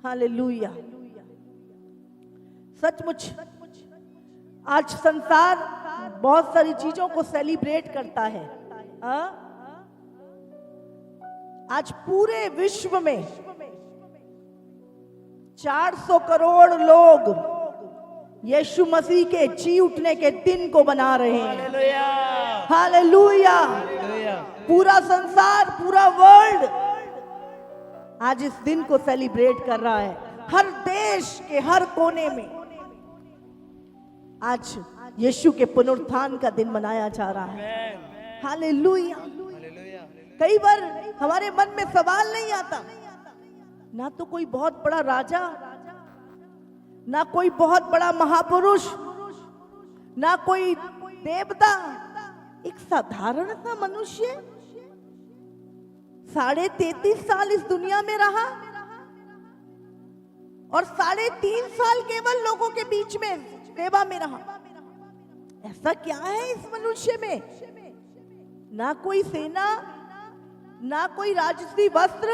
Hallelujah. सचमुच आज संसार बहुत सारी चीजों को सेलिब्रेट करता है। आज पूरे विश्व में 400 करोड़ लोग यीशु मसीह के जी उठने के दिन को मना रहे हैं। हालेलुया। पूरा संसार, पूरा वर्ल्ड आज इस दिन को सेलिब्रेट कर रहा है। हर देश के हर कोने में आज यीशु के पुनरुत्थान का दिन मनाया जा रहा है। हालेलुया। कई बार हमारे मन में सवाल नहीं आता, ना तो कोई बहुत बड़ा राजा, ना कोई बहुत बड़ा महापुरुष, ना कोई देवता, एक साधारण सा मनुष्य 33.5 साल इस दुनिया में रहा और 3.5 साल केवल लोगों के बीच में सेवा में रहा। ऐसा क्या है इस मनुष्य में? ना कोई सेना, ना कोई राजसी वस्त्र,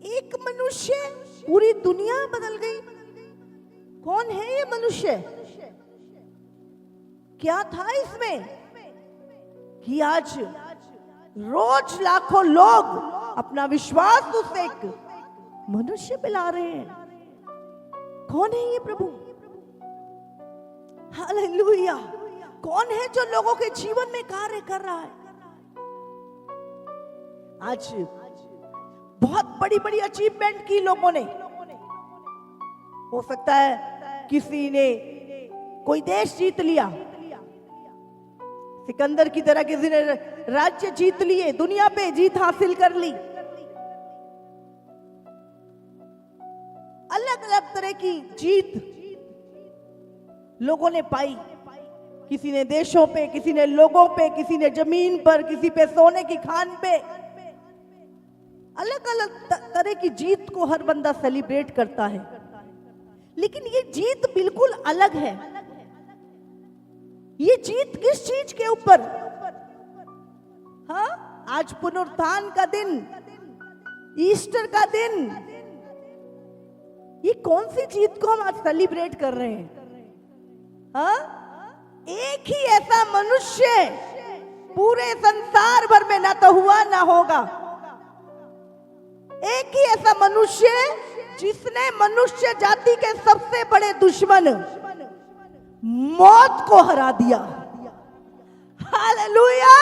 एक मनुष्य, पूरी दुनिया बदल गई। कौन है ये मनुष्य? क्या था इसमें कि आज रोज लाखों लोग अपना विश्वास उस एक मनुष्य पे ला रहे हैं? कौन है ये प्रभु? हालेलुया। कौन है जो लोगों के जीवन में कार्य कर रहा है? आज बहुत बड़ी बड़ी अचीवमेंट की लोगों ने। हो सकता है किसी ने कोई देश जीत लिया, सिकंदर की तरह किसी ने राज्य जीत लिए, दुनिया पे जीत हासिल कर ली। अलग अलग तरह की जीत लोगों ने पाई। किसी ने देशों पे, किसी ने लोगों पे, किसी ने जमीन पर, किसी पे सोने की खान पे। अलग अलग तरह की जीत को हर बंदा सेलिब्रेट करता है, लेकिन ये जीत बिल्कुल अलग है। ये जीत किस चीज के ऊपर? हाँ, आज पुनरुत्थान का दिन, ईस्टर का दिन, ये कौन सी जीत को हम आज सेलिब्रेट कर रहे हैं? हाँ, एक ही ऐसा मनुष्य पूरे संसार भर में ना तो हुआ ना होगा। एक ही ऐसा मनुष्य जिसने मनुष्य जाति के सबसे बड़े दुश्मन मौत को हरा दिया। हालेलुया।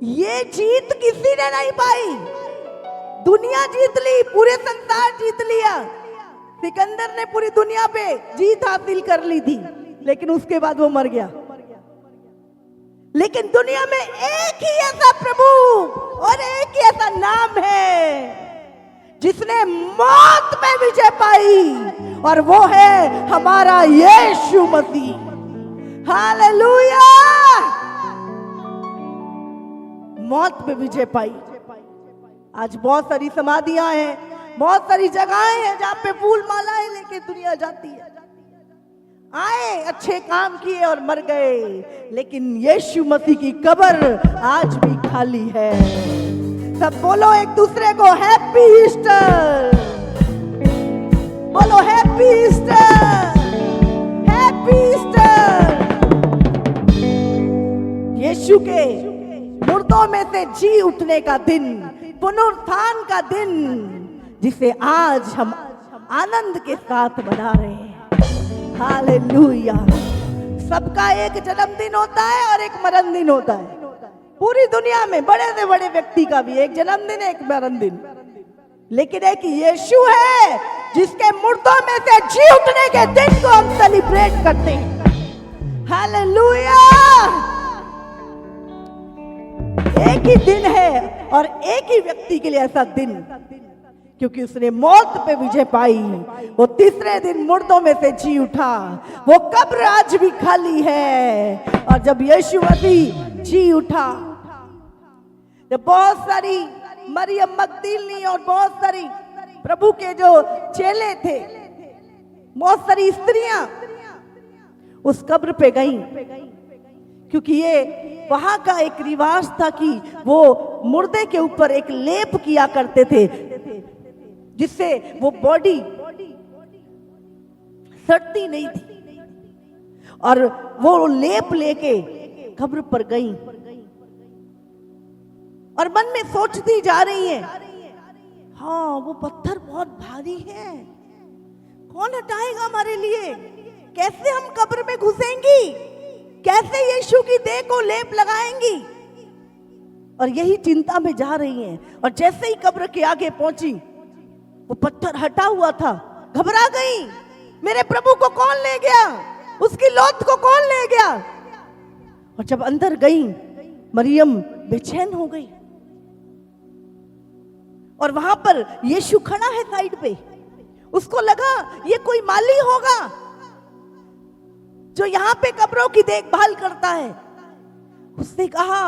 ये जीत किसी ने नहीं पाई। दुनिया जीत ली, पूरे संसार जीत लिया। सिकंदर ने पूरी दुनिया पे जीत हासिल कर ली थी, लेकिन उसके बाद वो मर गया। लेकिन दुनिया में एक ही ऐसा प्रभु और एक ही ऐसा नाम है जिसने मौत में विजय पाई, और वो है हमारा यीशु मसीह। हालेलुया। मौत में विजय पाई। आज बहुत सारी समाधियां हैं, बहुत सारी जगहें हैं जहां पे फूल मालाएं लेके दुनिया जाती है। आए, अच्छे काम किए और मर गए, लेकिन यीशु मसीह की कब्र आज भी खाली है। सब बोलो एक दूसरे को हैप्पी ईस्टर। बोलो हैप्पी ईस्टर, हैप्पी ईस्टर। यीशु के मुर्दों में से जी उठने का दिन, पुनरुत्थान का दिन, जिसे आज हम आनंद के साथ मना रहे हैं। हालेलुया। सबका एक जन्मदिन होता है और एक मरण दिन होता है। पूरी दुनिया में बड़े से बड़े व्यक्ति का भी एक जन्मदिन, एक मरण दिन, लेकिन एक यीशु है जिसके मुर्दों में से जी उठने के दिन को हम सेलिब्रेट करते हैं। हालेलुया। एक ही दिन है और एक ही व्यक्ति के लिए ऐसा दिन, क्योंकि उसने मौत पे विजय पाई। वो तीसरे दिन मुर्दों में से जी उठा। वो कब्र आज भी खाली है। और जब यीशु मसीह जी उठा, जब बहुत सारी मरियम मगदलीनी और बहुत सारी प्रभु के जो चेले थे, बहुत सारी स्त्रियां उस कब्र पे गईं, क्योंकि ये वहां का एक रिवाज था कि वो मुर्दे के ऊपर एक लेप किया करते थे, जिससे वो बॉडी सड़ती नहीं थी। और वो लेप लेके कब्र पर गई और मन में सोचती जा रही है, हाँ वो पत्थर बहुत भारी है, कौन हटाएगा हमारे लिए, कैसे हम कब्र में घुसेंगी, कैसे यीशु की देह को लेप लगाएंगी। और यही चिंता में जा रही हैं। और जैसे ही कब्र के आगे पहुंची, वो पत्थर हटा हुआ था, घबरा गई, मेरे प्रभु को कौन ले गया, उसकी लौट को कौन ले गया। और जब अंदर गई, मरियम बेचैन हो गई। और वहां पर यीशु खड़ा है साइड पे, उसको लगा ये कोई माली होगा जो यहां पे कब्रों की देखभाल करता है। उसने कहा,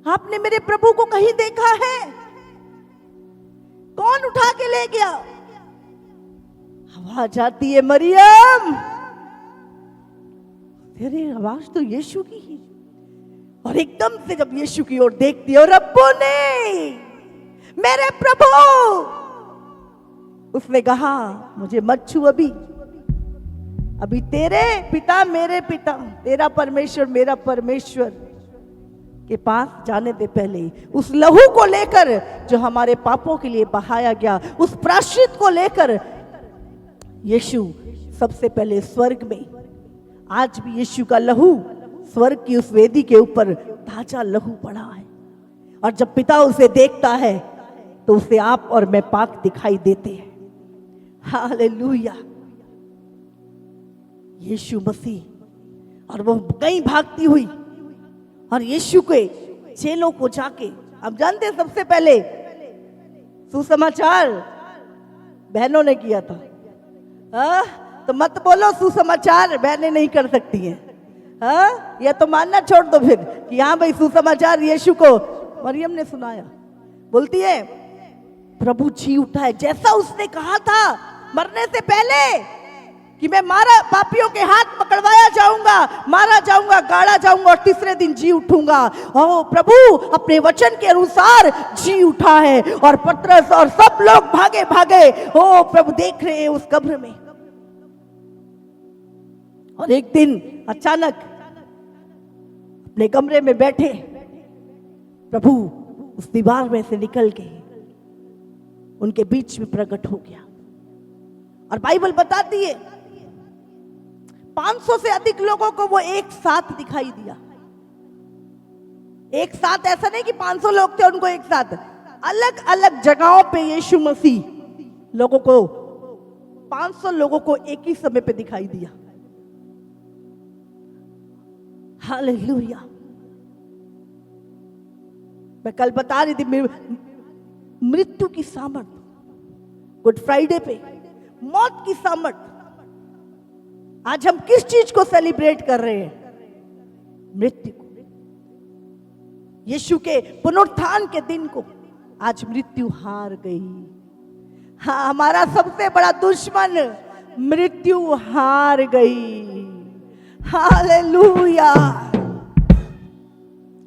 आपने मेरे प्रभु को कहीं देखा है, कौन उठा के ले गया। आवाज आती है, मरियम। तेरी आवाज तो यीशु की ही। और एकदम से जब यीशु की ओर देखती है, और रब्बो ने, मेरे प्रभु, उसने कहा, मुझे मत छू अभी तेरे पिता मेरे पिता, तेरा परमेश्वर मेरा परमेश्वर के पास जाने दे पहले उस लहू को लेकर जो हमारे पापों के लिए बहाया गया, उस प्रायश्चित को लेकर यीशु सबसे पहले स्वर्ग में, आज भी यीशु का लहू स्वर्ग की उस वेदी के ऊपर ताजा लहू पड़ा है। और जब पिता उसे देखता है तो उसे आप और मैं पाक दिखाई देते हैं। हालेलुया, यीशु मसीह। और वो गई भागती हुई और यीशु के चेलों को जाके, अब जानते हैं सबसे पहले सुसमाचार बहनों ने किया था। तो मत बोलो सुसमाचार बहनें नहीं कर सकती हैं। यह तो मानना छोड़ दो फिर कि हाँ भाई सुसमाचार यीशु को मरियम ने सुनाया। बोलती है, प्रभु जी उठा है, जैसा उसने कहा था मरने से पहले कि मैं मारा, पापियों के हाथ पकड़वाया जाऊंगा, मारा जाऊंगा, गाड़ा जाऊंगा और तीसरे दिन जी उठूंगा। ओ प्रभु अपने वचन के अनुसार जी उठा है। और पतरस और सब लोग भागे भागे, ओ प्रभु देख रहे हैं उस कब्र में। और एक दिन अचानक अपने कमरे में बैठे प्रभु उस दीवार में से निकल के उनके बीच में प्रकट हो गया। और बाइबल बताती है 500 से अधिक लोगों को वो एक साथ दिखाई दिया। एक साथ, ऐसा नहीं कि 500 लोग थे उनको एक साथ, अलग अलग जगहों पे यीशु मसीह लोगों को, 500 लोगों को एक ही समय पे दिखाई दिया। हालेलुया। मैं कल बता रही थी मृत्यु की सामर्थ, गुड फ्राइडे पे मौत की सामर्थ। आज हम किस चीज को सेलिब्रेट कर रहे हैं? मृत्यु को, यीशु के पुनरुत्थान के दिन को। आज मृत्यु हार गई। हाँ, हमारा सबसे बड़ा दुश्मन मृत्यु हार गई। हालेलुया।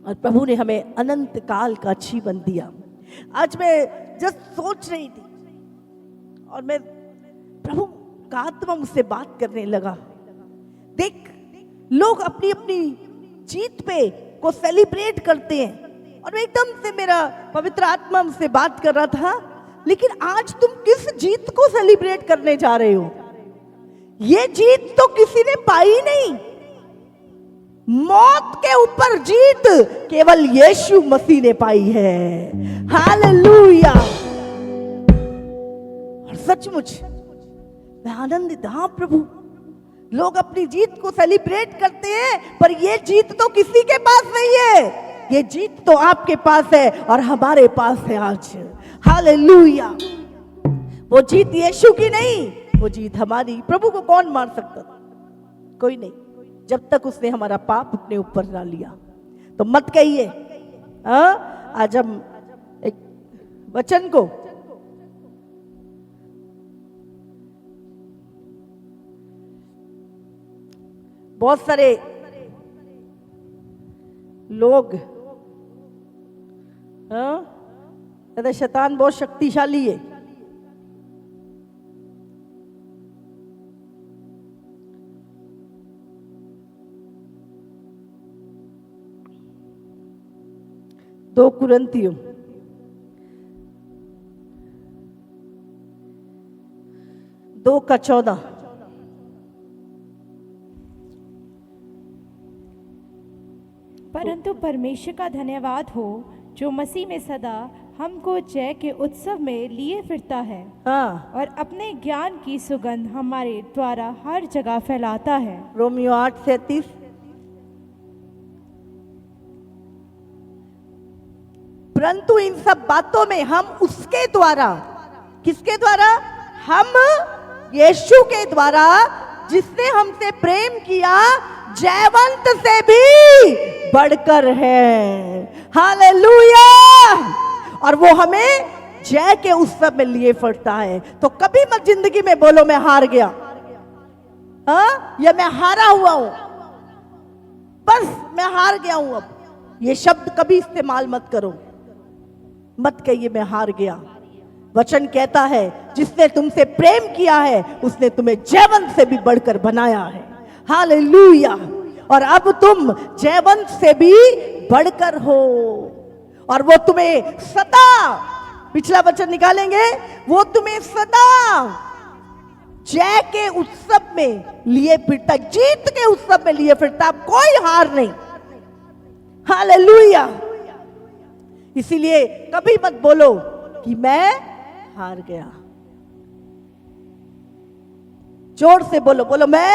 और प्रभु ने हमें अनंत काल का जीवन दिया। आज मैं जस्ट सोच रही थी और मैं, प्रभु का आत्मा मुझसे बात करने लगा। देख, लोग अपनी अपनी जीत पे को सेलिब्रेट करते हैं और एकदम से मेरा पवित्र आत्मा मुझसे बात कर रहा था, लेकिन आज तुम किस जीत को सेलिब्रेट करने जा रहे हो? ये जीत तो किसी ने पाई नहीं। मौत के ऊपर जीत केवल यीशु मसीह ने पाई है। हालेलुया। और सचमुच मैं आनंदित, हाँ प्रभु, लोग अपनी जीत को सेलिब्रेट करते हैं, पर ये जीत तो किसी के पास नहीं है। ये जीत तो आपके पास है और हमारे पास है आज। हालेलुया। वो जीत यीशु की नहीं, वो जीत हमारी। प्रभु को कौन मार सकता? कोई नहीं, जब तक उसने हमारा पाप अपने ऊपर ना लिया। तो मत कहिए। आज हम एक वचन को बहुत सारे लोग हाँ, कहते शैतान बहुत शक्तिशाली है। दो कुरिन्थियों 2:14। परंतु परमेश्वर का धन्यवाद हो जो मसीह में सदा हमको जय के उत्सव में लिए फिरता है हाँ, और अपने ज्ञान की सुगंध हमारे द्वारा हर जगह फैलाता है। रोमियो 8:37। परंतु इन सब बातों में हम उसके द्वारा, किसके द्वारा? हम यीशु के द्वारा, जिसने हमसे प्रेम किया, जयवंत से भी बढ़कर है। हालेलुया। और वो हमें जय के उत्सव में लिए फिरता है। तो कभी मत जिंदगी में बोलो मैं हार गया, हाँ, या मैं हारा हुआ हूं, बस मैं हार गया हूं। अब ये शब्द कभी इस्तेमाल मत करो, मत कहिए मैं हार गया। वचन कहता है जिसने तुमसे प्रेम किया है उसने तुम्हें जयवंत से भी बढ़कर बनाया है। हालेलुया। और अब तुम जयवंत से भी बढ़कर हो, और वो तुम्हें सदा, पिछला वचन निकालेंगे, वो तुम्हें सदा जय के उत्सव में लिए फिरता, जीत के उत्सव में लिए फिरता। अब कोई हार नहीं। हालेलुया। इसीलिए कभी मत बोलो कि मैं हार गया। जोर से बोलो, बोलो मैं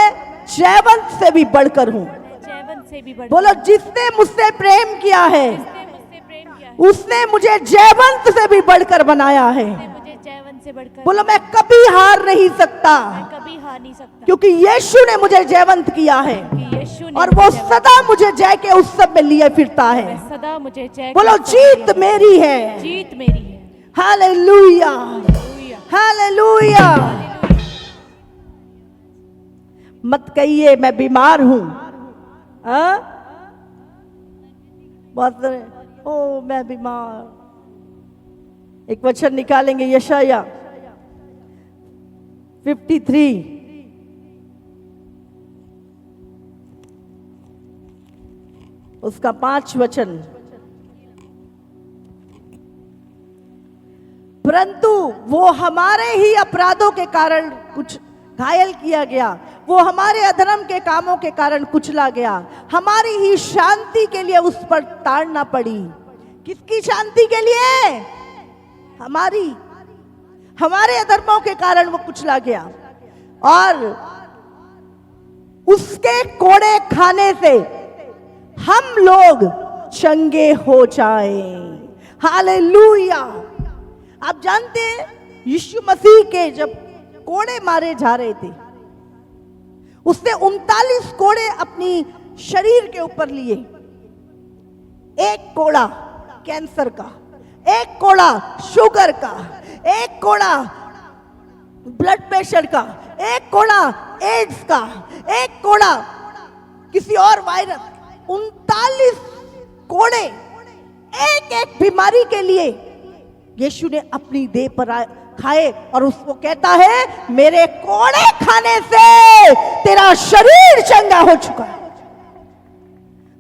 जयवंत से भी बढ़कर हूं। जयवंत से भी बढ़कर। बोलो जिसने मुझसे प्रेम किया है जिसने मुझसे प्रेम किया है, उसने मुझे जयवंत से भी बढ़कर बनाया है। उसने मुझे जयवंत से बढ़कर। बोलो मैं कभी हार नहीं सकता, मैं कभी हार नहीं सकता, क्योंकि यीशु ने मुझे जयवंत किया है, क्योंकि यीशु ने और वो मुझे जयवंत सदा मुझे जय के उत्सव में लिए फिरता किया। है। सदा मुझे जय। बोलो जीत मेरी है। जीत मेरी है। Hallelujah, hallelujah. हालेलुया। मत कहिए मैं बीमार हूं। हाँ? बहुत ओ मैं बीमार। एक वचन निकालेंगे यशाया 53, उसका 5 वचन। परंतु वो हमारे ही अपराधों के कारण कुछ घायल किया गया, वो हमारे अधर्म के कामों के कारण कुचला गया, हमारी ही शांति के लिए उस पर ताड़ना पड़ी। किसकी शांति के लिए? हमारी, हमारे अधर्मों के कारण वो कुचला गया, और उसके कोड़े खाने से हम लोग चंगे हो जाए। हालेलुया। आप जानते हैं यीशु मसीह के जब कोड़े मारे जा रहे थे, उसने 39 कोड़े अपनी शरीर के ऊपर लिए। एक कोड़ा कैंसर का, एक कोड़ा शुगर का, एक कोड़ा ब्लड प्रेशर का, एक कोड़ा एड्स का, एक कोड़ा किसी और वायरस। 39 कोड़े एक एक बीमारी के लिए यीशु ने अपनी देह पर खाए, और उसको कहता है मेरे कोड़े खाने से तेरा शरीर चंगा हो चुका है।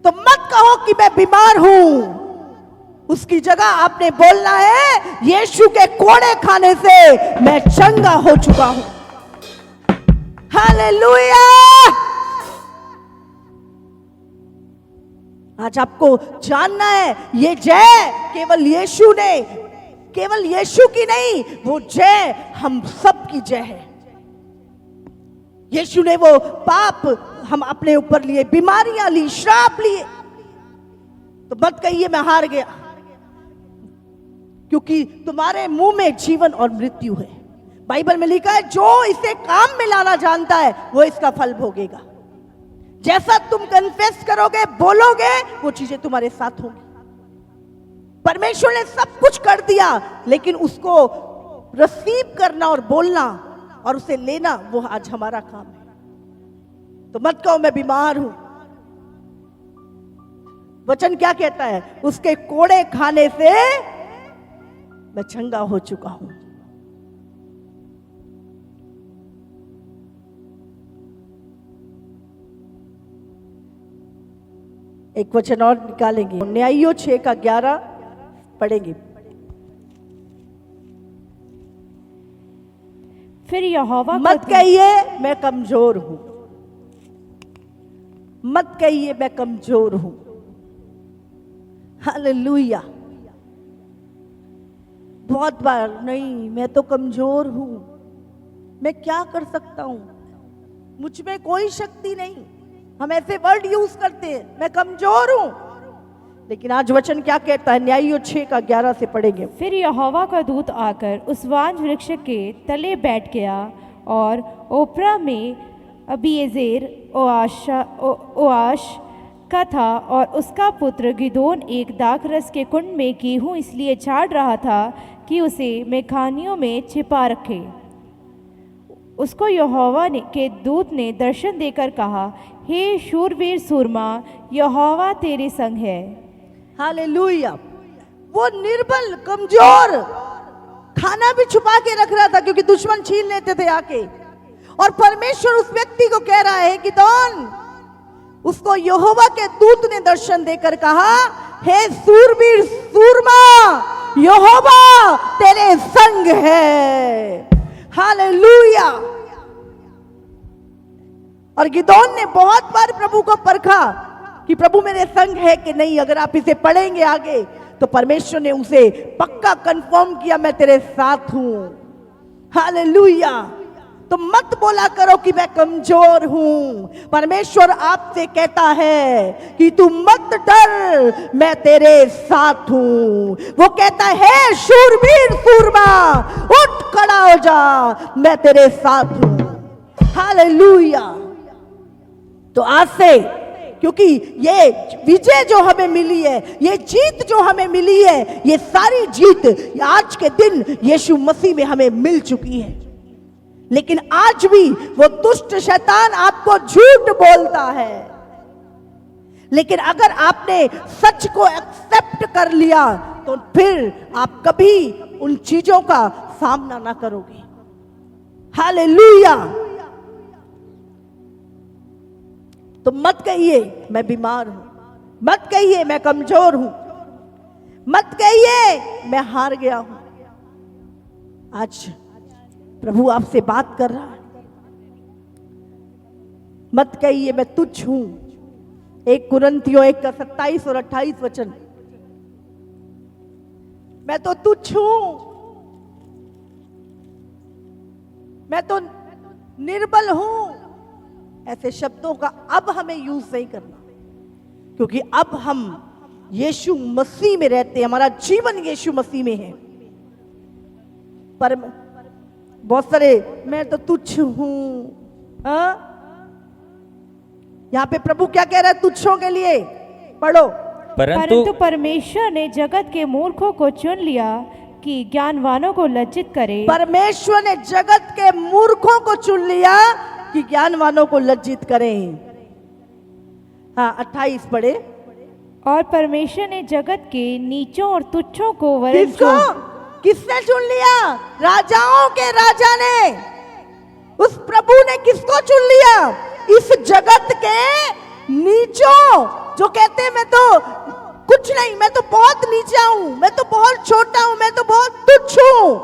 तो मत कहो कि मैं बीमार हूं, उसकी जगह आपने बोलना है यीशु के कोड़े खाने से मैं चंगा हो चुका हूं। हालेलुया। आज आपको जानना है ये जय केवल यीशु ने, केवल यीशु की नहीं, वो जय हम सब की जय है। यीशु ने वो पाप हम अपने ऊपर लिए, बीमारियां ली, श्राप लिए। तो मत कहिए मैं हार गया, क्योंकि तुम्हारे मुंह में जीवन और मृत्यु है। बाइबल में लिखा है जो इसे काम में लाना जानता है वो इसका फल भोगेगा। जैसा तुम कन्फेस करोगे, बोलोगे, वो चीजें तुम्हारे साथ होंगी। परमेश्वर ने सब कुछ कर दिया, लेकिन उसको रिसीव करना और बोलना और उसे लेना, वो आज हमारा काम है। तो मत कहो मैं बीमार हूं। वचन क्या कहता है? उसके कोड़े खाने से मैं चंगा हो चुका हूं। एक वचन और निकालेंगे, न्यायियों 6:11 पढ़ेंगे। फिर यहोवा मत कहिए मैं कमजोर हूं, मत कहिए मैं कमजोर हूं। हालेलुया। बहुत बार, नहीं मैं तो कमजोर हूं, मैं क्या कर सकता हूं, मुझ में कोई शक्ति नहीं, हम ऐसे वर्ड यूज करते हैं, मैं कमजोर हूं। लेकिन आज वचन क्या कहता है? न्यायियों 6:11 से पढ़ेंगे। फिर यहोवा का दूत आकर उस वांज वृक्ष के तले बैठ गया, और ओप्रा में अबीएजेर ओआश का था, और उसका पुत्र गिदोन एक दाखरस के कुंड में गेहूं इसलिए छाड़ रहा था कि उसे मेखानियों में छिपा रखे। उसको यहोवा के दूत ने दर्शन देकर कहा, हे शूरवीर सूरमा, यहोवा तेरे संग है। हालेलुया। वो निर्बल, कमजोर, खाना भी छुपा के रख रहा था क्योंकि दुश्मन छीन लेते थे आके, और परमेश्वर उस व्यक्ति को कह रहा है कि गिदोन, उसको यहोवा के दूत ने दर्शन देकर कहा, हे सूरवीर सूरमा, यहोवा तेरे संग है। हालेलुया। और गिदोन ने बहुत बार प्रभु को परखा कि प्रभु मेरे संग है कि नहीं। अगर आप इसे पढ़ेंगे आगे तो परमेश्वर ने उसे पक्का कंफर्म किया, मैं तेरे साथ हूं। हालेलुया। तो मत बोला करो कि मैं कमजोर हूं। परमेश्वर आपसे कहता है कि तू मत डर, मैं तेरे साथ हूं। वो कहता है, शूरवीर सूरमा, उठ खड़ा हो जा, मैं तेरे साथ हूं। हालेलुया। तो आज से, क्योंकि ये विजय जो हमें मिली है, ये जीत जो हमें मिली है, ये सारी जीत आज के दिन यीशु मसीह में हमें मिल चुकी है। लेकिन आज भी वो दुष्ट शैतान आपको झूठ बोलता है। लेकिन अगर आपने सच को एक्सेप्ट कर लिया तो फिर आप कभी उन चीजों का सामना ना करोगे। हालेलुया। तो मत कहिए मैं बीमार हूं, मत कहिए मैं कमजोर हूं, मत कहिए मैं हार गया हूं। आज प्रभु आपसे बात कर रहा है। मत कहिए मैं तुच्छ हूं। 1 कुरिन्थियों 1:27 और 28 वचन, मैं तो तुच्छ हूं, मैं तो निर्बल हूं। ऐसे शब्दों का अब हमें यूज नहीं करना, क्योंकि अब हम यीशु मसीह में रहते हैं, हमारा जीवन यीशु मसीह में है। पर बहुत सारे मैं तो तुच्छ हूं। यहां पे प्रभु क्या कह रहा है तुच्छों के लिए? पढ़ो। परंतु परमेश्वर ने जगत के मूर्खों को चुन लिया कि ज्ञानवानों को लज्जित करे। परमेश्वर ने जगत के मूर्खों को चुन लिया कि ज्ञानवानों को लज्जित करें। हाँ, 28 पढ़े। और परमेश्वर ने जगत के नीचों और तुच्छों को वरन किसको? किसने चुन लिया? राजाओं के राजा ने, उस प्रभु ने किसको चुन लिया? इस जगत के नीचों, जो कहते हैं मैं तो कुछ नहीं, मैं तो बहुत नीचा हूं, मैं तो बहुत छोटा हूं, मैं तो बहुत तुच्छ हूं।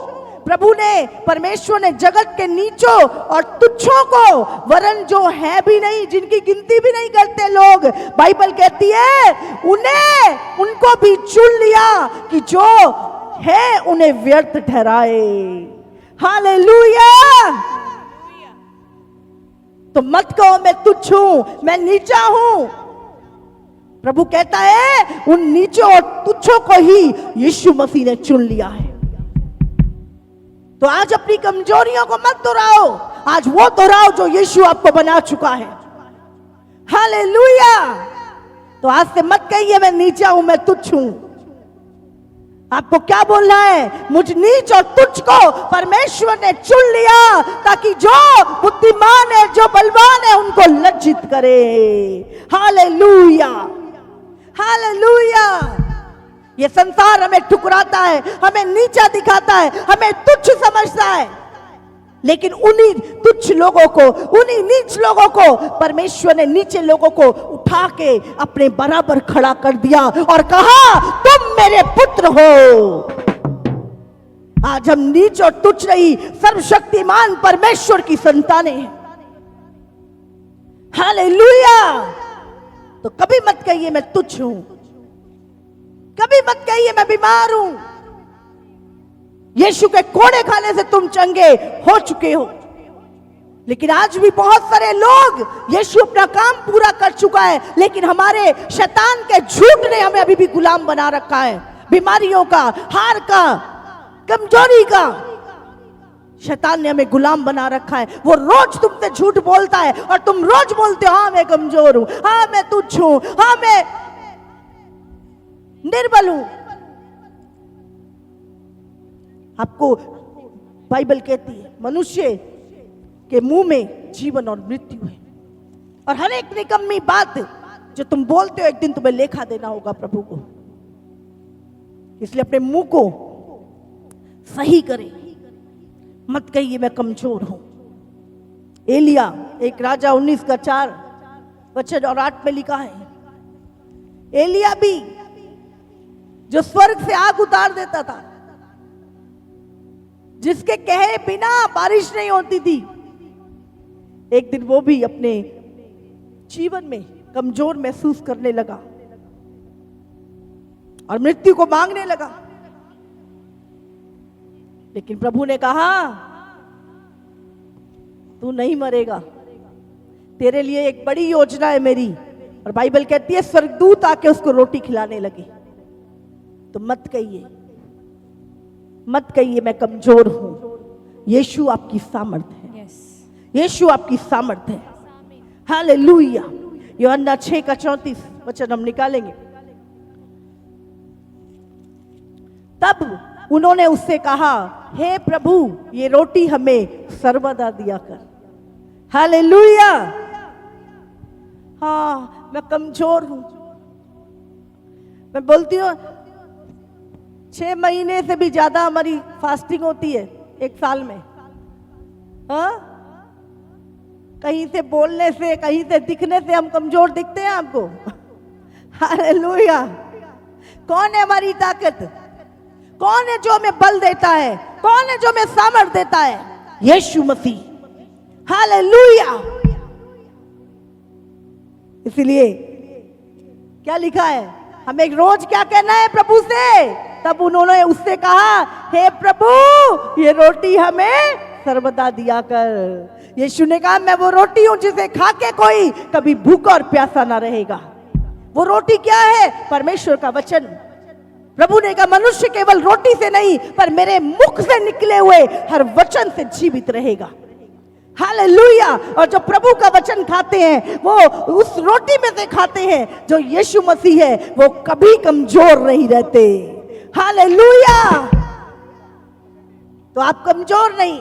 प्रभु ने, परमेश्वर ने जगत के नीचों और तुच्छों को, वरन जो है भी नहीं, जिनकी गिनती भी नहीं करते लोग, बाइबल कहती है उन्हें, उनको भी चुन लिया कि जो है उन्हें व्यर्थ ठहराए। हालेलुया। तो मत कहो मैं तुच्छ हूं, मैं नीचा हूं। प्रभु कहता है उन नीचों और तुच्छों को ही यीशु मसीह ने चुन लिया है। तो आज अपनी कमजोरियों को मत दोहराओ, आज वो दोहराओ जो यीशु आपको बना चुका है। हालेलुया। तो आज से मत कहिए मैं नीचा हूं, मैं तुच्छ हूं। आपको क्या बोलना है? मुझ नीच और तुच्छ को परमेश्वर ने चुन लिया ताकि जो बुद्धिमान है, जो बलवान है, उनको लज्जित करे। हालेलुया। हालेलुया। ये संसार हमें ठुकराता है, हमें नीचा दिखाता है, हमें तुच्छ समझता है, लेकिन उन्हीं तुच्छ लोगों को, उन्हीं नीच लोगों को परमेश्वर ने नीचे लोगों को उठा के अपने बराबर खड़ा कर दिया और कहा तुम मेरे पुत्र हो। आज हम नीच और तुच्छ नहीं, सर्वशक्तिमान परमेश्वर की संतानें हैं। हालेलुया। तो कभी मत कहिए मैं तुच्छ हूं, कभी मत कहिए मैं बीमार हूं। यीशु के कोड़े खाने से तुम चंगे हो चुके हो। लेकिन आज भी बहुत सारे लोग, यीशु अपना काम पूरा कर चुका है, लेकिन हमारे शैतान के झूठ ने हमें अभी भी गुलाम बना रखा है। बीमारियों का, हार का, कमजोरी का शैतान ने हमें गुलाम बना रखा है। वो रोज तुमसे झूठ बोलता है और तुम रोज बोलते हो हाँ मैं कमजोर हूं, हाँ मैं तुच्छ हूं, हाँ मैं निर्बल हूं। आपको बाइबल कहती है मनुष्य के मुंह में जीवन और मृत्यु है, और हर एक निकम्मी बात जो तुम बोलते हो एक दिन तुम्हें लेखा देना होगा प्रभु को। इसलिए अपने मुंह को सही करें, मत कहिए मैं कमजोर हूं। एलिया एक राजा 19:4 और 8 में लिखा है, एलिया भी जो स्वर्ग से आग उतार देता था, जिसके कहे बिना बारिश नहीं होती थी, एक दिन वो भी अपने जीवन में कमजोर महसूस करने लगा और मृत्यु को मांगने लगा। लेकिन प्रभु ने कहा तू नहीं मरेगा, तेरे लिए एक बड़ी योजना है मेरी। और बाइबल कहती है स्वर्गदूत आके उसको रोटी खिलाने लगे। तो मत कहिए मैं कमजोर हूं। यीशु आपकी सामर्थ है, यीशु आपकी सामर्थ है। हालेलुया। यूहन्ना 6:34 हम निकालेंगे। तब उन्होंने उससे कहा हे प्रभु ये रोटी हमें सर्वदा दिया कर। हालेलुया। हाँ मैं कमजोर हूं। मैं बोलती हूँ 6 महीने से भी ज्यादा हमारी फास्टिंग होती है एक साल में। हाँ, कहीं से बोलने से, कहीं से दिखने से हम कमजोर दिखते हैं आपको। हालेलुया। कौन है हमारी ताकत? कौन है जो हमें बल देता है? कौन है जो हमें सामर्थ देता है? यीशु मसीह। हालेलुया। इसलिए क्या लिखा है, हमें रोज क्या कहना है प्रभु से? तब उन्होंने उससे कहा हे प्रभु ये रोटी हमें सर्वदा दिया कर। यीशु ने कहा मैं वो रोटी हूं जिसे खा के कोई कभी भूखा और प्यासा ना रहेगा। वो रोटी क्या है? परमेश्वर का वचन। प्रभु ने कहा मनुष्य केवल रोटी से नहीं पर मेरे मुख से निकले हुए हर वचन से जीवित रहेगा। हालेलुया। और जो प्रभु का वचन खाते हैं वो उस रोटी में से खाते हैं जो यीशु मसीह है, वो कभी कमजोर नहीं रहते। हालेलुया। तो आप कमजोर नहीं,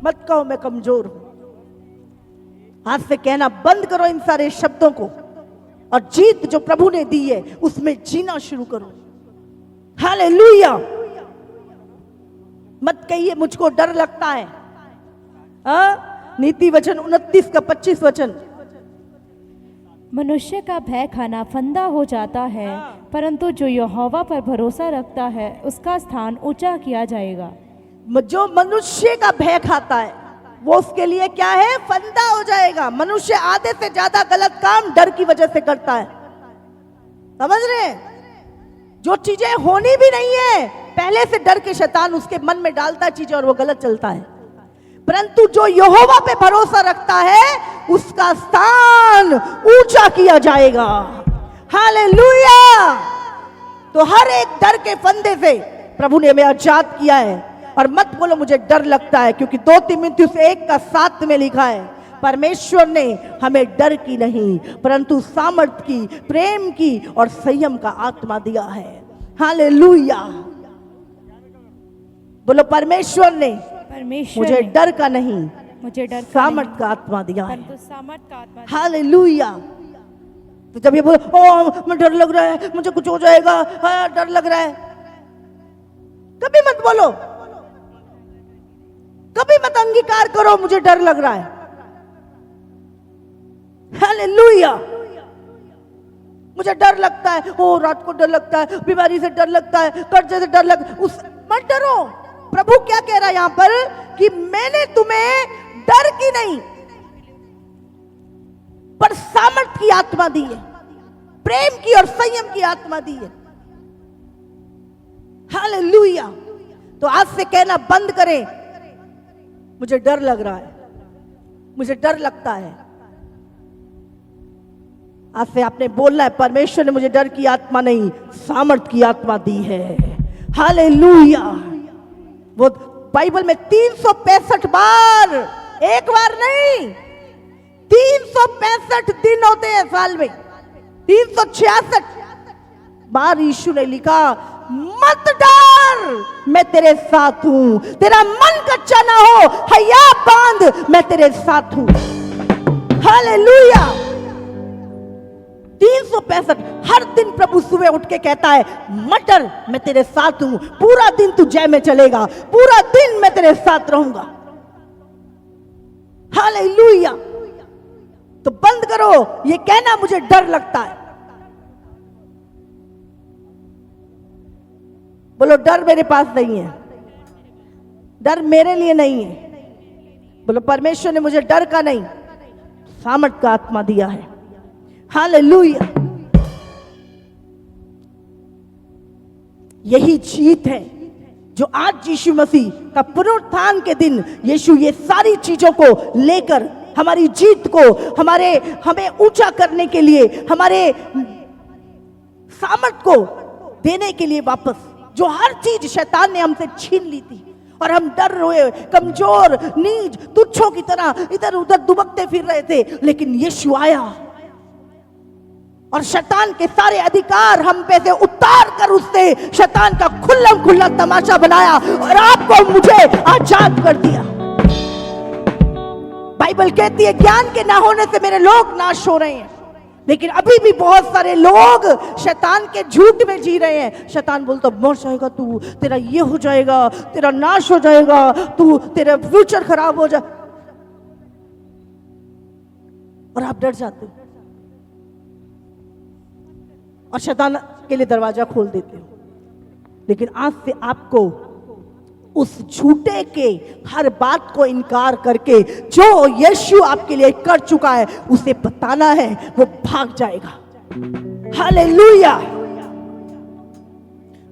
मत कहो मैं कमजोर हूं। आज से कहना बंद करो इन सारे शब्दों को, और जीत जो प्रभु ने दी है उसमें जीना शुरू करो। हालेलुया। मत कहिए मुझको डर लगता है। नीति वचन 29:25। मनुष्य का भय खाना फंदा हो जाता है, परंतु जो यहोवा पर भरोसा रखता है उसका स्थान ऊंचा किया जाएगा। जो मनुष्य का भय खाता है वो उसके लिए क्या है? फंदा हो जाएगा। मनुष्य आधे से ज्यादा गलत काम डर की वजह से करता है। समझ रहे हैं? जो चीजें होनी भी नहीं है पहले से डर के शैतान उसके मन में डालता है चीजें और वो गलत चलता है। परंतु जो यहोवा पे भरोसा रखता है उसका स्थान ऊंचा किया जाएगा। हालेलुया। तो हर एक डर के फंदे से प्रभु ने हमें आजाद किया है। और मत बोलो मुझे डर लगता है, क्योंकि 2 तीमुथियुस 1:7 में लिखा है परमेश्वर ने हमें डर की नहीं परंतु सामर्थ की, प्रेम की और संयम का आत्मा दिया है। हालेलुया। बोलो परमेश्वर ने मुझे डर का नहीं, मुझे डर सामर्थ का आत्मा दिया है। सामर्थ का आत्मा। हालेलुया। तो जब ये बोलो ओ मुझे डर लग रहा है, मुझे कुछ हो जाएगा, हाँ डर लग रहा है, कभी मत बोलो, कभी मत अंगीकार करो मुझे डर लग रहा है। हालेलुया। मुझे डर लगता है, ओ रात को डर लगता है, बीमारी से डर लगता है, कर्जे से डर लग, उस मत डरो। प्रभु क्या कह रहा है यहां पर कि मैंने तुम्हें डर की नहीं पर सामर्थ की आत्मा दी है, प्रेम की और संयम की आत्मा दी है। हालेलुया। तो आज से कहना बंद करें मुझे डर लग रहा है, मुझे डर लगता है। आज से आपने बोलना है परमेश्वर ने मुझे डर की आत्मा नहीं सामर्थ की आत्मा दी है। हालेलुया। वो बाइबल में 365 बार, एक बार नहीं, 365 दिन होते हैं साल में, 366 बार यीशु ने लिखा मत डर मैं तेरे साथ हूं, तेरा मन कच्चा ना हो, हैया बांध मैं तेरे साथ हूं। हालेलुया। 365 हर दिन प्रभु सुबह उठ के कहता है मत डर मैं तेरे साथ हूं, पूरा दिन तू जय में चलेगा, पूरा दिन मैं तेरे साथ रहूंगा। हालेलुया। तो बंद करो ये कहना मुझे डर लगता है। बोलो डर मेरे पास नहीं है, डर मेरे लिए नहीं है। बोलो परमेश्वर ने मुझे डर का नहीं सामर्थ का आत्मा दिया है। हालेलुया। यही जीत है जो आज यीशु मसीह का पुनरुत्थान के दिन यीशु ये सारी चीजों को लेकर हमारी जीत को हमें ऊंचा करने के लिए, हमारे सामर्थ को देने के लिए वापस, जो हर चीज शैतान ने हमसे छीन ली थी और हम डर रहे, कमजोर, नीच, तुच्छों की तरह इधर उधर दुबकते फिर रहे थे, लेकिन यीशु आया और शैतान के सारे अधिकार हम पे से उतार कर उसने शैतान का खुल्लम खुल्ला तमाशा बनाया और आपको मुझे आजाद कर दिया। बाइबल कहती है ज्ञान के ना होने से मेरे लोग नाश हो रहे हैं, लेकिन अभी भी बहुत सारे लोग शैतान के झूठ में जी रहे हैं। शैतान बोलता मर जाएगा तू, तेरा ये हो जाएगा, तेरा नाश हो जाएगा, तू, तेरा फ्यूचर खराब हो जाए, और आप डर जाते हो और शैतान के लिए दरवाजा खोल देते हो। लेकिन आज से आपको उस झूठे के हर बात को इनकार करके जो यीशु आपके लिए कर चुका है उसे बताना है, वो भाग जाएगा। हालेलुया।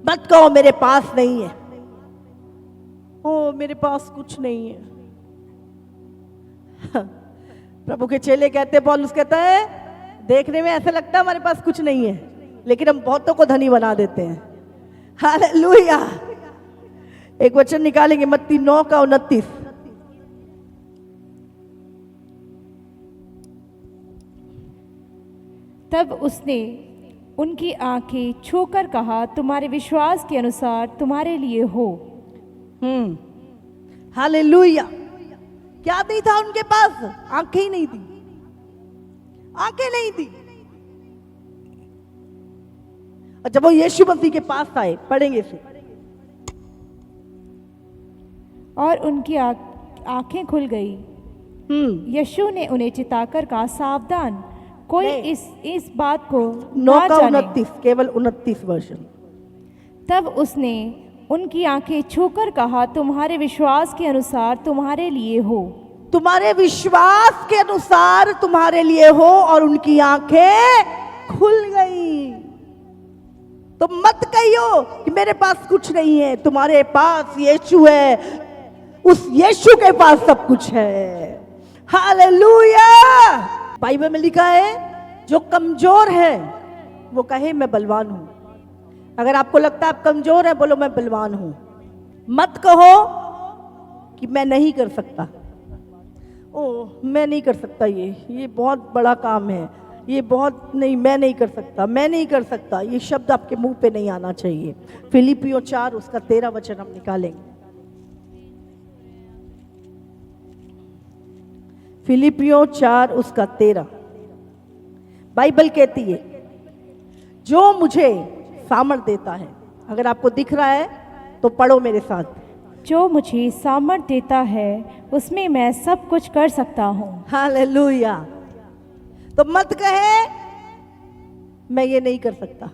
मत कहो मेरे पास नहीं है, ओ मेरे पास कुछ नहीं है। प्रभु के चेले कहते, पौलुस कहता है देखने में ऐसा लगता है हमारे पास कुछ नहीं है, लेकिन हम बहुतों को धनी बना देते हैं। हालेलुया। एक वचन निकालेंगे मत्ती 9:29। तब उसने उनकी आंखें छूकर कहा तुम्हारे विश्वास के अनुसार तुम्हारे लिए हो। हालेलुया। क्या नहीं था उनके पास? आंखें ही नहीं थी, आंखें नहीं थी। और जब वो यीशु मसीह के पास आए, पढ़ेंगे इसे, और उनकी आंखें खुल गई। यीशु ने उन्हें चिताकर कहा सावधान, कोई इस बात को ना जाने। 9:29, केवल 29 वर्षन। तब उसने उनकी आंखें छूकर कहा तुम्हारे विश्वास के अनुसार तुम्हारे लिए हो। तुम्हारे विश्वास के अनुसार तुम्हारे लिए हो, और उनकी आंखें खुल गई। तो मत कहियो कि मेरे पास कुछ नहीं है, तुम्हारे पास यीशु है, उस यीशु के पास सब कुछ है। हालेलुया। बाइबल में लिखा है जो कमजोर है वो कहे मैं बलवान हूं। अगर आपको लगता है आप कमजोर है, बोलो मैं बलवान हूं। मत कहो कि मैं नहीं कर सकता, ओ मैं नहीं कर सकता, ये बहुत बड़ा काम है, ये बहुत नहीं, मैं नहीं कर सकता, मैं नहीं कर सकता। ये शब्द आपके मुंह पे नहीं आना चाहिए। फिलिपियों 4 उसका 13 वचन हम निकालेंगे। फिलिपियों 4 उसका 13। बाइबल कहती है जो मुझे सामर्थ देता है, अगर आपको दिख रहा है तो पढ़ो मेरे साथ, जो मुझे सामर्थ देता है उसमें मैं सब कुछ कर सकता हूँ। हालेलुया। तो मत कहे मैं ये नहीं कर सकता।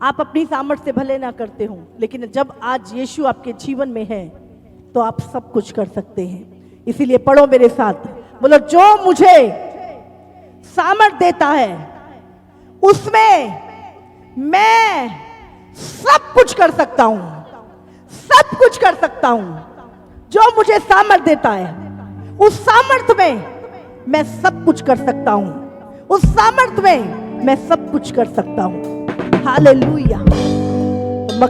आप अपनी सामर्थ से भले ना करते हो, लेकिन जब आज यीशु आपके जीवन में है तो आप सब कुछ कर सकते हैं। इसीलिए पढ़ो मेरे साथ, बोलो जो मुझे सामर्थ देता है उसमें मैं सब कुछ कर सकता हूं, सब कुछ कर सकता हूं। जो मुझे सामर्थ देता है उस सामर्थ में मैं सब कुछ कर सकता हूं, उस सामर्थ में मैं सब कुछ कर सकता हूं। हालेलुया।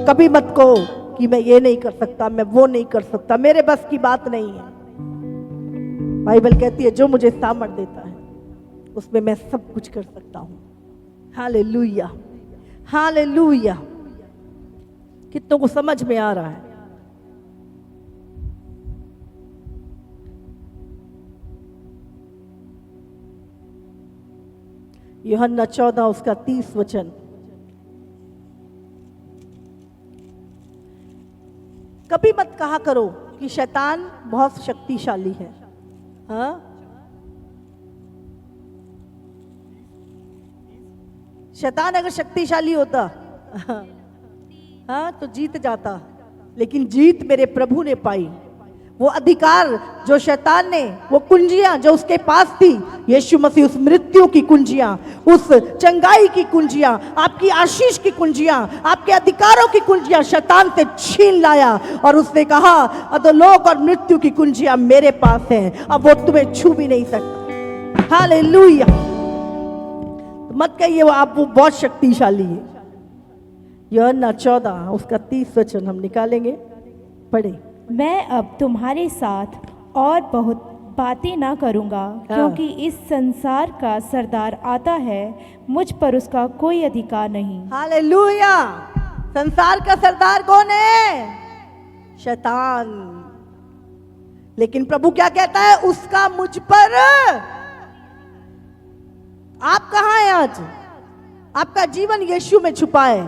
कभी मत कहो कि मैं ये नहीं कर सकता, मैं वो नहीं कर सकता, मेरे बस की बात नहीं है। बाइबल कहती है जो मुझे सामर्थ देता है उसमें मैं सब कुछ कर सकता हूं। Hallelujah, hallelujah. कितनों को समझ में आ रहा है? यूहन्ना 14 उसका 30 वचन। कभी मत कहा करो कि शैतान बहुत शक्तिशाली है। हाँ, शैतान अगर शक्तिशाली होता हाँ तो जीत जाता, लेकिन जीत मेरे प्रभु ने पाई। वो अधिकार जो शैतान ने, वो कुंजियां जो उसके पास थी, यीशु मसीह उस मृत्यु की कुंजियां, उस चंगाई की कुंजियां, आपकी आशीष की कुंजियां, आपके अधिकारों की कुंजियां शैतान से छीन लाया और उसने कहा अधोलोक और मृत्यु की कुंजियां मेरे पास हैं, अब वो तुम्हें छू भी नहीं सकता। हालेलुया। मत कहिए वो बहुत शक्तिशाली है। यूहन्ना 14 उसका 30 वचन हम निकालेंगे, पढ़े। मैं अब तुम्हारे साथ और बहुत बातें ना करूँगा, क्योंकि इस संसार का सरदार आता है, मुझ पर उसका कोई अधिकार नहीं। हालेलुया। संसार का सरदार कौन है? शैतान। लेकिन प्रभु क्या कहता है? उसका मुझ पर। आप कहाँ हैं आज? आपका जीवन यीशु में छुपा है,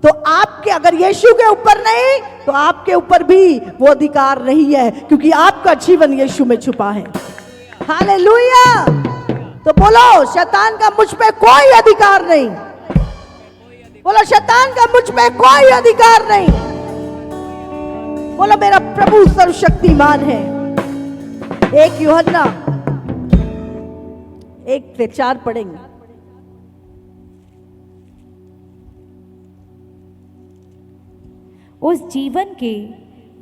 तो आपके अगर यीशु के ऊपर नहीं तो आपके ऊपर भी वो अधिकार नहीं है, क्योंकि आपका जीवन यीशु में छुपा है। हालेलुया। तो बोलो शैतान का मुझ पे कोई अधिकार नहीं। बोलो शैतान का मुझ पे कोई अधिकार नहीं। बोलो मेरा प्रभु सर्वशक्तिमान है। 1 यूहन्ना 1 से 4 पढ़ेंगे। उस जीवन के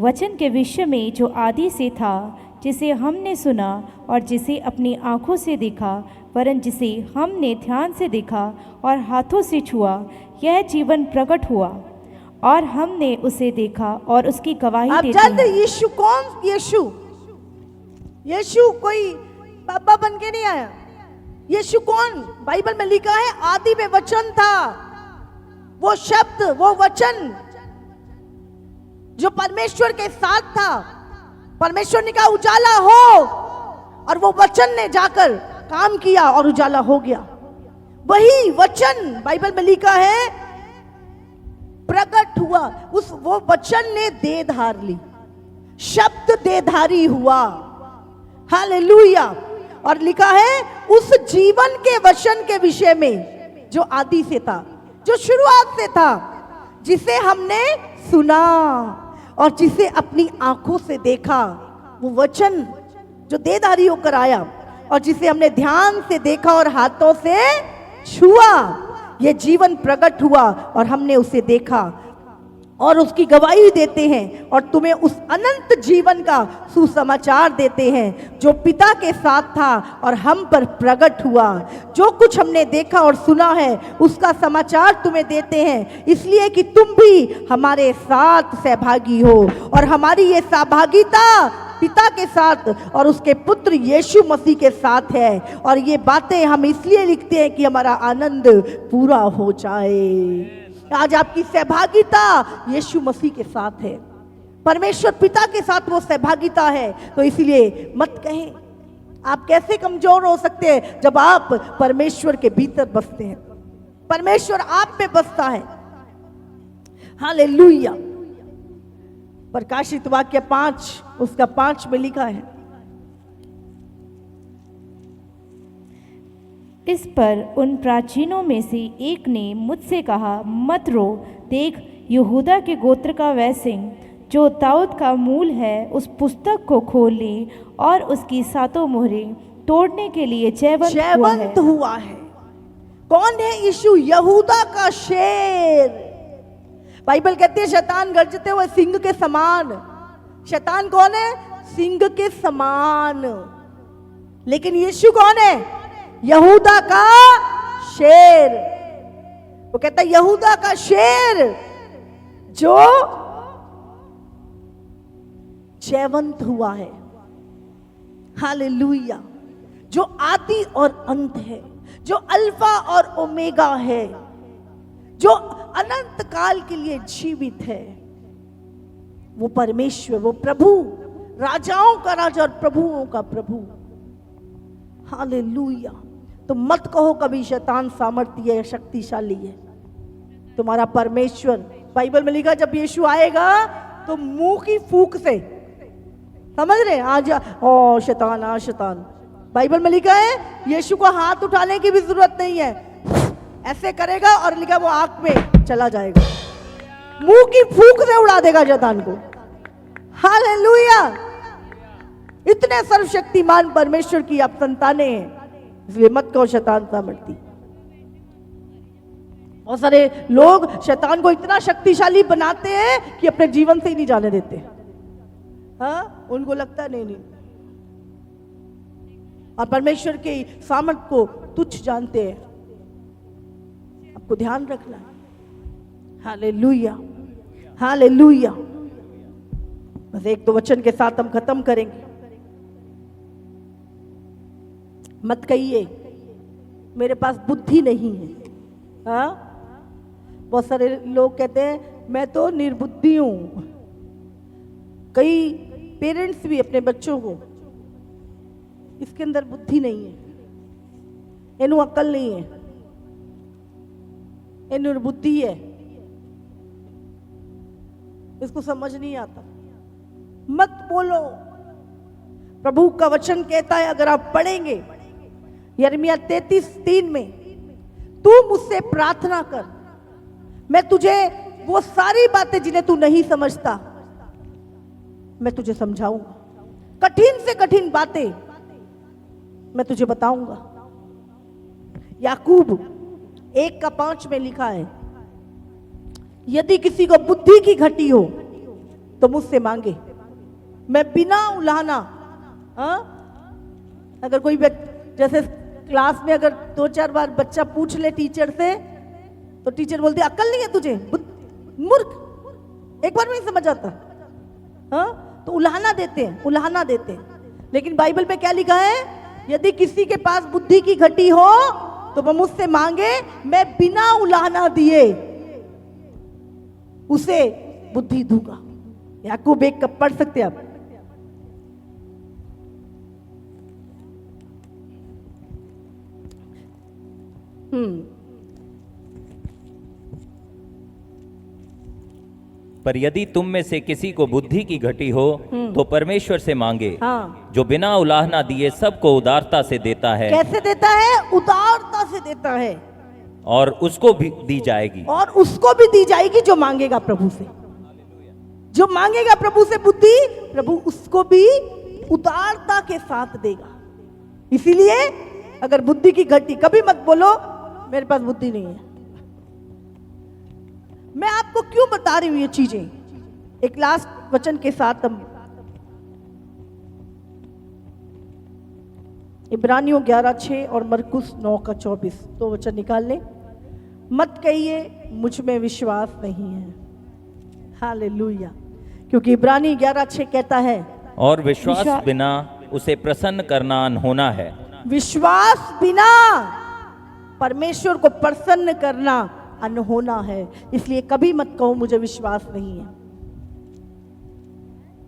वचन के विषय में जो आदि से था, जिसे हमने सुना और जिसे अपनी आंखों से देखा, वरन जिसे हमने ध्यान से देखा और हाथों से छुआ, यह जीवन प्रकट हुआ और हमने उसे देखा और उसकी गवाही देते हैं। यीशु कौन? यीशु कोई बाबा बन के नहीं आया। यीशु कौन? बाइबल में लिखा है आदि में वचन था, वो शब्द, वो वचन जो परमेश्वर के साथ था। परमेश्वर ने कहा उजाला हो, और वो वचन ने जाकर काम किया और उजाला हो गया। वही वचन बाइबल में लिखा है प्रकट हुआ। वो वचन ने देह धार ली, शब्द देहधारी हुआ। हालेलुया। और लिखा है उस जीवन के वचन के विषय में जो आदि से था, जो शुरुआत से था, जिसे हमने सुना और जिसे अपनी आंखों से देखा। वो वचन जो देहधारी होकर आया और जिसे हमने ध्यान से देखा और हाथों से छुआ, ये जीवन प्रकट हुआ और हमने उसे देखा और उसकी गवाही देते हैं और तुम्हें उस अनंत जीवन का सुसमाचार देते हैं जो पिता के साथ था और हम पर प्रकट हुआ। जो कुछ हमने देखा और सुना है उसका समाचार तुम्हें देते हैं, इसलिए कि तुम भी हमारे साथ सहभागी हो। और हमारी ये सहभागिता पिता के साथ और उसके पुत्र यीशु मसीह के साथ है। और ये बातें हम इसलिए लिखते हैं कि हमारा आनंद पूरा हो जाए। आज आपकी सहभागिता यीशु मसीह के साथ है, परमेश्वर पिता के साथ वो सहभागिता है। तो इसलिए मत कहें आप कैसे कमजोर हो सकते हैं जब आप परमेश्वर के भीतर बसते हैं, परमेश्वर आप में बसता है। हालेलुया। प्रकाशित वाक्य 5 उसका 5 में लिखा है, इस पर उन प्राचीनों में से एक ने मुझसे कहा, मत रो, देख यहूदा के गोत्र का वह सिंह जो दाऊद का मूल है, उस पुस्तक को खोल ले और उसकी 7 मोहरें तोड़ने के लिए जयवंत हुआ है। कौन है यीशु? यहूदा का शेर। बाइबल कहती है शैतान गर्जते हुए सिंह के समान। शैतान कौन है? सिंह के समान। लेकिन यीशु कौन है? यहूदा का शेर। वो कहता है यहूदा का शेर जो जयवंत हुआ है। हालेलुया। जो आदि और अंत है, जो अल्फा और ओमेगा है, जो अनंत काल के लिए जीवित है, वो परमेश्वर, वो प्रभु, राजाओं का राजा और प्रभुओं का प्रभु। हालेलुया। तो मत कहो कभी शैतान सामर्थ्य है, शक्तिशाली है। तुम्हारा परमेश्वर, बाइबल में लिखा जब यीशु आएगा तो मुंह की फूंक से, समझ रहे, आजा ओ शैतान, आ शैतान। बाइबल में लिखा है यीशु को हाथ उठाने की भी जरूरत नहीं है, ऐसे करेगा और लिखा वो आंख में चला जाएगा, मुंह की फूंक से उड़ा देगा शैतान को। हालेलुया। इतने सर्वशक्तिमान परमेश्वर की आप संतानें हैं, इसलिए मत कहो शैतान सामर्थ्य। बहुत सारे लोग शैतान को इतना शक्तिशाली बनाते हैं कि अपने जीवन से ही नहीं जाने देते। हाँ, उनको लगता नहीं, और परमेश्वर के सामर्थ को तुच्छ जानते हैं। आपको ध्यान रखना है। Hallelujah, hallelujah. बस एक दो वचन के साथ हम खत्म करेंगे। मत कहिए मेरे पास बुद्धि नहीं है। हाँ, बहुत सारे लोग कहते हैं मैं तो निर्बुद्धि हूं। कई पेरेंट्स भी अपने बच्चों को, इसके अंदर बुद्धि नहीं है, इन्हें अक्ल नहीं है, इन्हें बुद्धि है, इसको समझ नहीं आता। मत बोलो। प्रभु का वचन कहता है, अगर आप पढ़ेंगे यिर्मयाह 33:3 में, तू मुझसे प्रार्थना कर, मैं तुझे वो सारी बातें जिन्हें तू नहीं समझता मैं तुझे समझाऊंगा। कठिन से कठिन बातें मैं तुझे बताऊंगा। याकूब 1:5 में लिखा है, यदि किसी को बुद्धि की घटी हो तो मुझसे मांगे, मैं बिना उलाहना। अगर कोई जैसे क्लास में अगर 2-4 बार बच्चा पूछ ले टीचर से, तो टीचर बोलती अक्ल नहीं है तुझे, मूर्ख, एक बार में नहीं समझ आता। तो उलाहना देते हैं, उलाहना देते हैं। लेकिन बाइबल में क्या लिखा है? यदि किसी के पास बुद्धि की घटी हो तो वह मुझसे मांगे, मैं बिना उलाहना दिए उसे बुद्धि दूंगा। याकूब 1 का पढ़ सकते हैं आप। पर यदि तुम में से किसी को बुद्धि की घटी हो तो परमेश्वर से मांगे, हाँ, जो बिना उलाहना दिए सबको उदारता से देता है। कैसे देता है? उदारता से देता है, और उसको भी दी जाएगी, और उसको भी दी जाएगी जो मांगेगा प्रभु से। जो मांगेगा प्रभु से बुद्धि, प्रभु उसको भी उदारता के साथ देगा। इसीलिए अगर बुद्धि की घटी, कभी मत बोलो मेरे पास बुद्धि नहीं है। मैं आपको क्यों बता रही हूं ये चीजें? एक लास्ट वचन के साथ हम इब्रानियों 11:6 और मरकुस 9:24 तो वचन निकाल लें। मत कहिए मुझ में विश्वास नहीं है। हालेलुया। क्योंकि इब्रानी 11:6 कहता है, और विश्वास बिना उसे प्रसन्न करना अनहोना है। विश्वास बिना परमेश्वर को प्रसन्न करना अनहोना है। इसलिए कभी मत कहो मुझे विश्वास नहीं है।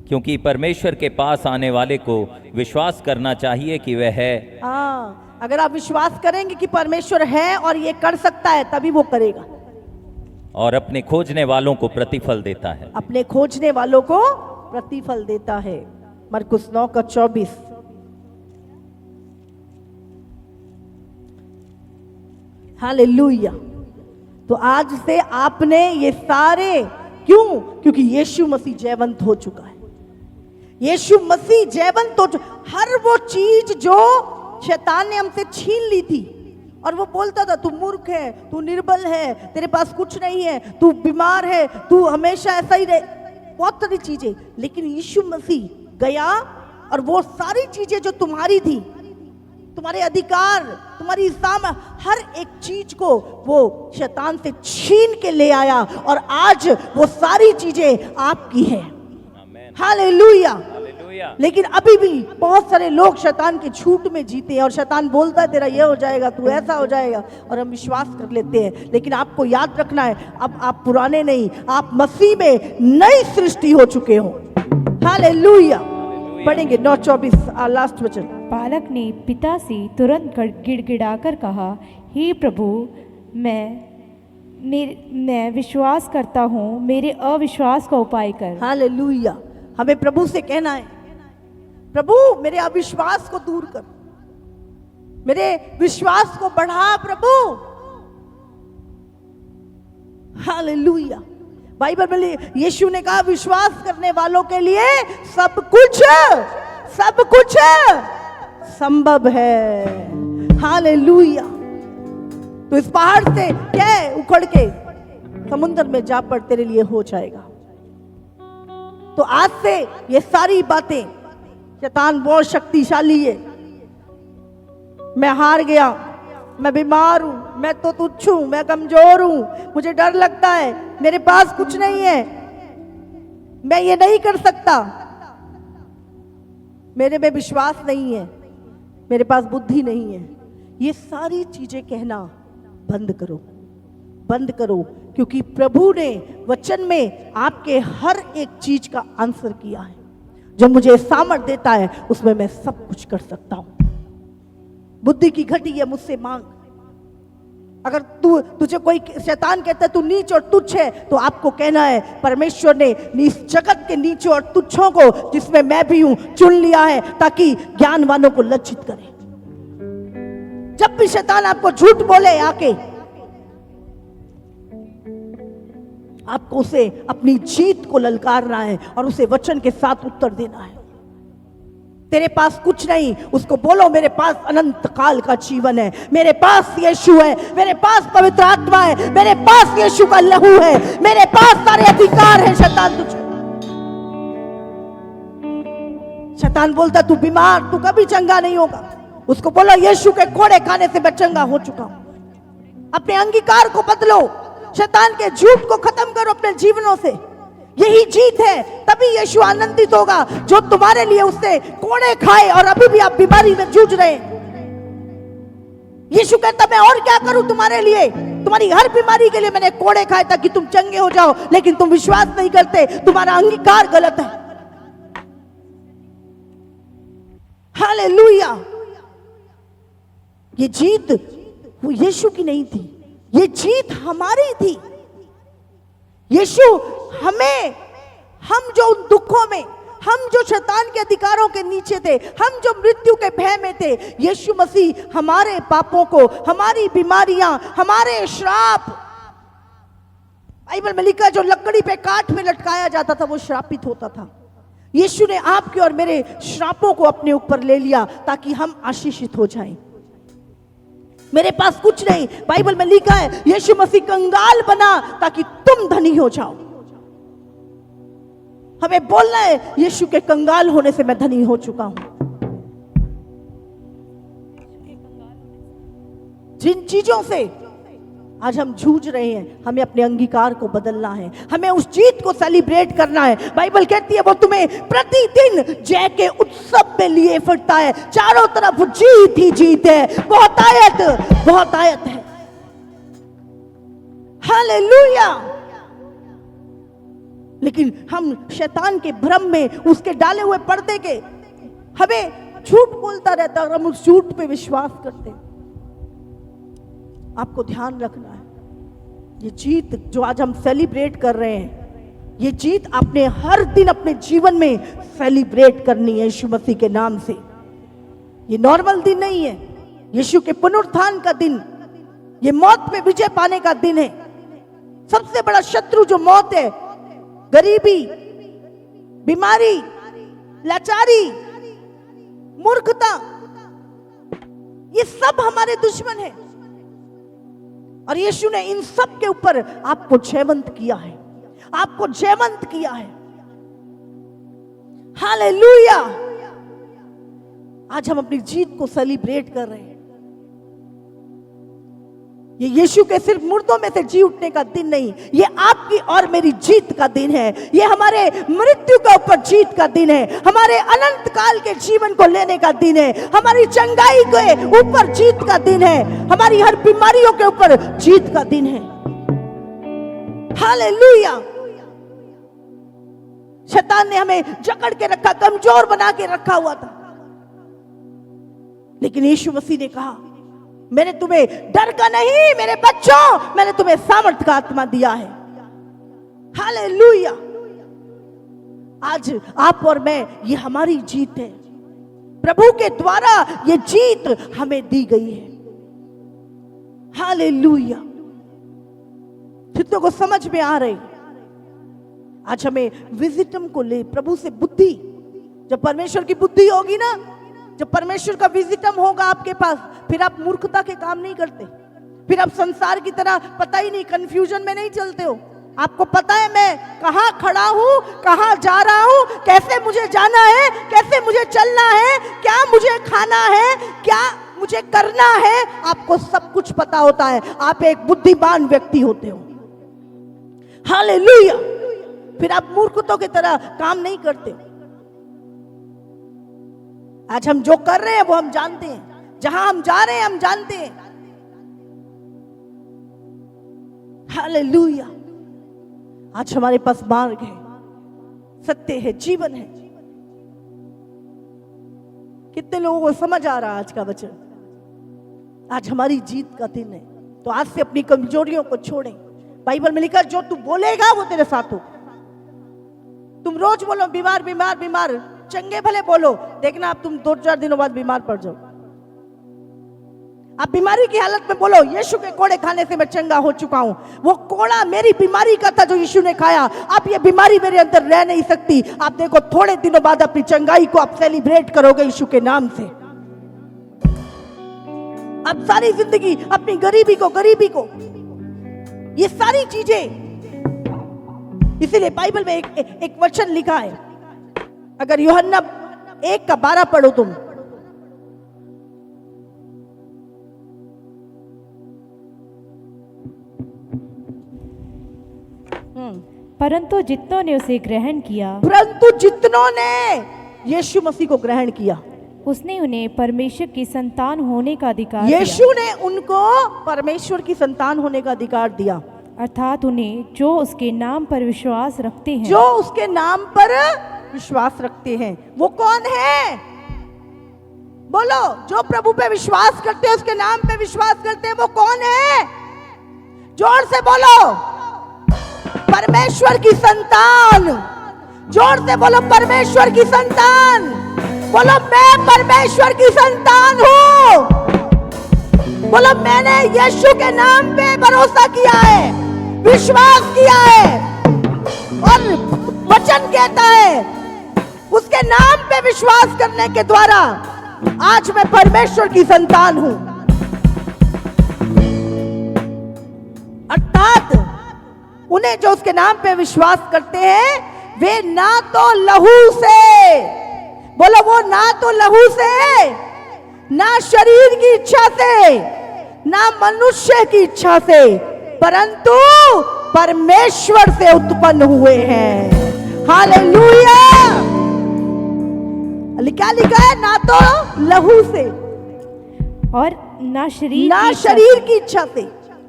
क्योंकि परमेश्वर के पास आने वाले को विश्वास करना चाहिए कि वह है, हाँ, अगर आप विश्वास करेंगे कि परमेश्वर है और ये कर सकता है, तभी वो करेगा। और अपने खोजने वालों को प्रतिफल देता है। अपने खोजने वालों को प्रतिफल देता है। मरकुस 9:24। हालेलुया। तो आज से आपने ये सारे, क्यों? क्योंकि यीशु मसीह जयवंत हो चुका है। यीशु मसीह जयवंत हो चुका। हर वो चीज जो शैतान ने हमसे छीन ली थी और वो बोलता था तू मूर्ख है, तू निर्बल है, तेरे पास कुछ नहीं है, तू बीमार है, तू हमेशा ऐसा ही रहे, बहुत सारी चीजें। लेकिन यीशु मसीह गया और वो सारी चीजें जो तुम्हारी थी, तुम्हारे अधिकार, तुम्हारी हर एक चीज को वो शैतान से छीन के ले आया और आज वो सारी चीजें आपकी है। हालेलुया। लेकिन अभी भी बहुत सारे लोग शैतान के झूठ में जीते हैं और शैतान बोलता है तेरा ये हो जाएगा, तू ऐसा हो जाएगा, और हम विश्वास कर लेते हैं। लेकिन आपको याद रखना है, अब आप पुराने नहीं, आप मसीह में नई सृष्टि हो चुके हो। हालेलुया। पढ़ेंगे 9:24 लास्ट वचन। बालक ने पिता से तुरंत गिड़गिड़ाकर कहा, हे प्रभु, मैं विश्वास करता हूँ, मेरे अविश्वास का उपाय कर। हालेलुया। हमें प्रभु से कहना है, प्रभु मेरे अविश्वास को दूर कर, मेरे विश्वास को बढ़ा प्रभु। हालेलुया। बाइबल में यीशु ने कहा विश्वास करने वालों के लिए सब कुछ संभव है। हालेलुया। तो इस पहाड़ से क्या है, उखड़ के समुद्र में जा पड़, तेरे लिए हो जाएगा। तो आज से ये सारी बातें, शैतान बहुत शक्तिशाली है, मैं हार गया, मैं बीमार हूं, मैं तो तुच्छ हूं, मैं कमजोर हूं, मुझे डर लगता है, मेरे पास कुछ नहीं है, मैं ये नहीं कर सकता, मेरे में विश्वास नहीं है, मेरे पास बुद्धि नहीं है, ये सारी चीजें कहना बंद करो, बंद करो। क्योंकि प्रभु ने वचन में आपके हर एक चीज का आंसर किया है। जो मुझे सामर्थ देता है उसमें मैं सब कुछ कर सकता हूं। बुद्धि की घटी है, मुझसे मांग। अगर तुझे कोई शैतान कहता है तू नीच और तुच्छ है, तो आपको कहना है परमेश्वर ने इस जगत के नीचों और तुच्छों को, जिसमें मैं भी हूं, चुन लिया है ताकि ज्ञानवानों को लज्जित करे। जब भी शैतान आपको झूठ बोले आके, आपको उसे अपनी जीत को ललकारना है और उसे वचन के साथ उत्तर देना है। तेरे पास कुछ नहीं, उसको बोलो मेरे पास अनंत काल का जीवन है, मेरे पास यीशु है, मेरे पास पवित्र आत्मा है, मेरे पास यीशु का लहू है, मेरे पास सारे अधिकार है। शैतान बोलता तू बीमार, तू कभी चंगा नहीं होगा, उसको बोलो यीशु के कोड़े खाने से मैं चंगा हो चुका हूं। अपने अंगीकार को बदलो, शैतान के झूठ को खत्म करो अपने जीवनों से। यही जीत है, तभी यीशु आनंदित होगा जो तुम्हारे लिए उसने कोड़े खाए और अभी भी आप बीमारी में जूझ रहे हैं। यीशु कहता मैं और क्या करूं तुम्हारे लिए, तुम्हारी हर बीमारी के लिए मैंने कोड़े खाए ताकि तुम चंगे हो जाओ, लेकिन तुम विश्वास नहीं करते, तुम्हारा अंगीकार गलत है। हालेलुया। ये जीत वो यीशु की नहीं थी, ये जीत हमारी थी। यीशु हमें, हम जो उन दुखों में, हम जो शैतान के अधिकारों के नीचे थे, हम जो मृत्यु के भय में थे, यीशु मसीह हमारे पापों को, हमारी बीमारियां, हमारे श्राप, बाइबल में लिखा जो लकड़ी पे काठ में लटकाया जाता था वो श्रापित होता था। यीशु ने आपके और मेरे श्रापों को अपने ऊपर ले लिया ताकि हम आशीषित हो जाएं। मेरे पास कुछ नहीं, बाइबल में लिखा है यीशु मसीह कंगाल बना ताकि तुम धनी हो जाओ। हमें बोलना है यीशु के कंगाल होने से मैं धनी हो चुका हूं। जिन चीजों से आज हम जूझ रहे हैं, हमें अपने अंगीकार को बदलना है, हमें उस जीत को सेलिब्रेट करना है। बाइबल कहती है वो तुम्हें प्रतिदिन जय के उत्सव में लिए फिरता है, चारों तरफ जीत ही जीत है, बहुतायत है। हालेलुया। लेकिन हम शैतान के भ्रम में, उसके डाले हुए पर्दे के, हमें झूठ बोलता रहता है और हम उस झूठ पे विश्वास करते हैं। आपको ध्यान रखना है, ये जीत जो आज हम सेलिब्रेट कर रहे हैं, ये जीत आपने हर दिन अपने जीवन में सेलिब्रेट करनी है यीशु मसीह के नाम से। ये नॉर्मल दिन नहीं है, यीशु के पुनरुत्थान का दिन, ये मौत पे विजय पाने का दिन है। सबसे बड़ा शत्रु जो मौत है, गरीबी, बीमारी, लाचारी, मूर्खता, ये सब हमारे दुश्मन है। और यीशु ने इन सब के ऊपर आपको जयवंत किया है, आपको जयवंत किया है। हालेलुया। आज हम अपनी जीत को सेलिब्रेट कर रहे हैं। ये यीशु के सिर्फ मुर्दों में से जी उठने का दिन नहीं, ये आपकी और मेरी जीत का दिन है। ये हमारे मृत्यु के ऊपर जीत का दिन है, हमारे अनंत काल के जीवन को लेने का दिन है, हमारी चंगाई के ऊपर जीत का दिन है, हमारी हर बीमारियों के ऊपर जीत का दिन है। हालेलुया। शैतान ने हमें जकड़ के रखा, कमजोर बना के रखा हुआ था, लेकिन यीशु मसीह ने कहा, मैंने तुम्हें डर का नहीं मेरे बच्चों, मैंने तुम्हें सामर्थ का आत्मा दिया है। हालेलुया। आज आप और मैं, ये हमारी जीत है, प्रभु के द्वारा ये जीत हमें दी गई है। हालेलुया। कितनों को समझ में आ रही? आज हमें विजिटम को ले, प्रभु से बुद्धि, जब परमेश्वर की बुद्धि होगी ना, जब परमेश्वर का विजिटम होगा आपके पास, फिर आप मूर्खता के काम नहीं करते, फिर आप संसार की तरह पता ही नहीं, कंफ्यूजन में नहीं चलते हो। आपको पता है मैं कहां खड़ा हूं, कहां जा रहा हूं, कैसे मुझे जाना है, कैसे मुझे चलना है, क्या मुझे खाना है, क्या मुझे करना है, आपको सब कुछ पता होता है। आप एक बुद्धिमान व्यक्ति होते हो। हालेलुया। फिर आप मूर्खों की तरह काम नहीं करते। आज हम जो कर रहे हैं वो हम जानते हैं, जहां हम जा रहे हैं हम जानते हैं। हालेलुया। आज हमारे पास मार्ग है, सत्य है, जीवन है। कितने लोगों को समझ आ रहा है आज का वचन? आज हमारी जीत का दिन है, तो आज से अपनी कमजोरियों को छोड़ें। बाइबल में लिखा, जो तू बोलेगा वो तेरे साथ हो। तुम रोज बोलो बीमार बीमार बीमार, चंगे भले बोलो, देखना आप तुम 2-4 दिनों बाद बीमार पड़ जाओ। आप बीमारी की हालत में बोलो, यीशु के कोड़े खाने से मैं चंगा हो चुका हूं। वो कोड़ा मेरी बीमारी का था जो यीशु ने खाया। अब ये बीमारी मेरे अंदर रह नहीं सकती। आप देखो थोड़े दिनों बाद अपनी चंगाई को आप सेलिब्रेट करोगे यीशु के नाम से। अब सारी जिंदगी अपनी गरीबी को, ये सारी चीजें, इसीलिए बाइबल में एक वचन लिखा है, अगर यूहन्ना 1:12 पढ़ो तुम, परंतु जितनों ने उसे ग्रहण किया, परंतु जितनों ने यीशु मसीह को ग्रहण किया, उसने उन्हें परमेश्वर की संतान होने का अधिकार दिया। यीशु ने उनको परमेश्वर की संतान होने का अधिकार दिया। अर्थात उन्हें जो उसके नाम पर विश्वास रखते हैं, जो उसके नाम पर विश्वास रखते हैं। वो कौन है? बोलो, जो प्रभु पे विश्वास करते हैं, उसके नाम पे विश्वास करते हैं, वो कौन है? जोर से बोलो, परमेश्वर की संतान। जोर से बोलो, परमेश्वर की संतान। बोलो, मैं परमेश्वर की संतान हूं। बोलो, मैंने यीशु के नाम पे भरोसा किया है, विश्वास किया है, और वचन कहता है उसके नाम पे विश्वास करने के द्वारा आज मैं परमेश्वर की संतान हूं। अर्थात उन्हें जो उसके नाम पे विश्वास करते हैं, वे ना तो लहू से, बोलो, वो ना तो लहू से, ना शरीर की इच्छा से, ना मनुष्य की इच्छा से, परंतु परमेश्वर से उत्पन्न हुए हैं। हालेलुया। क्या लिखा है? ना तो लहू से, और ना शरीर की इच्छा से,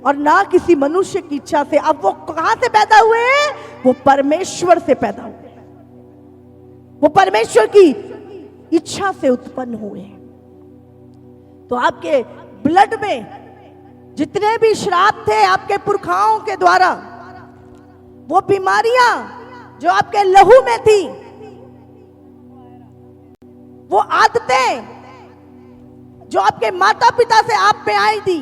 और ना किसी मनुष्य की इच्छा से। अब वो कहां से पैदा हुए हैं? वो परमेश्वर से पैदा हुए, वो परमेश्वर की इच्छा से उत्पन्न हुए। तो आपके ब्लड में जितने भी श्राप थे आपके पुरखाओं के द्वारा, वो बीमारियां जो आपके लहू में थी, वो आदतें जो आपके माता पिता से आप पे आई थी,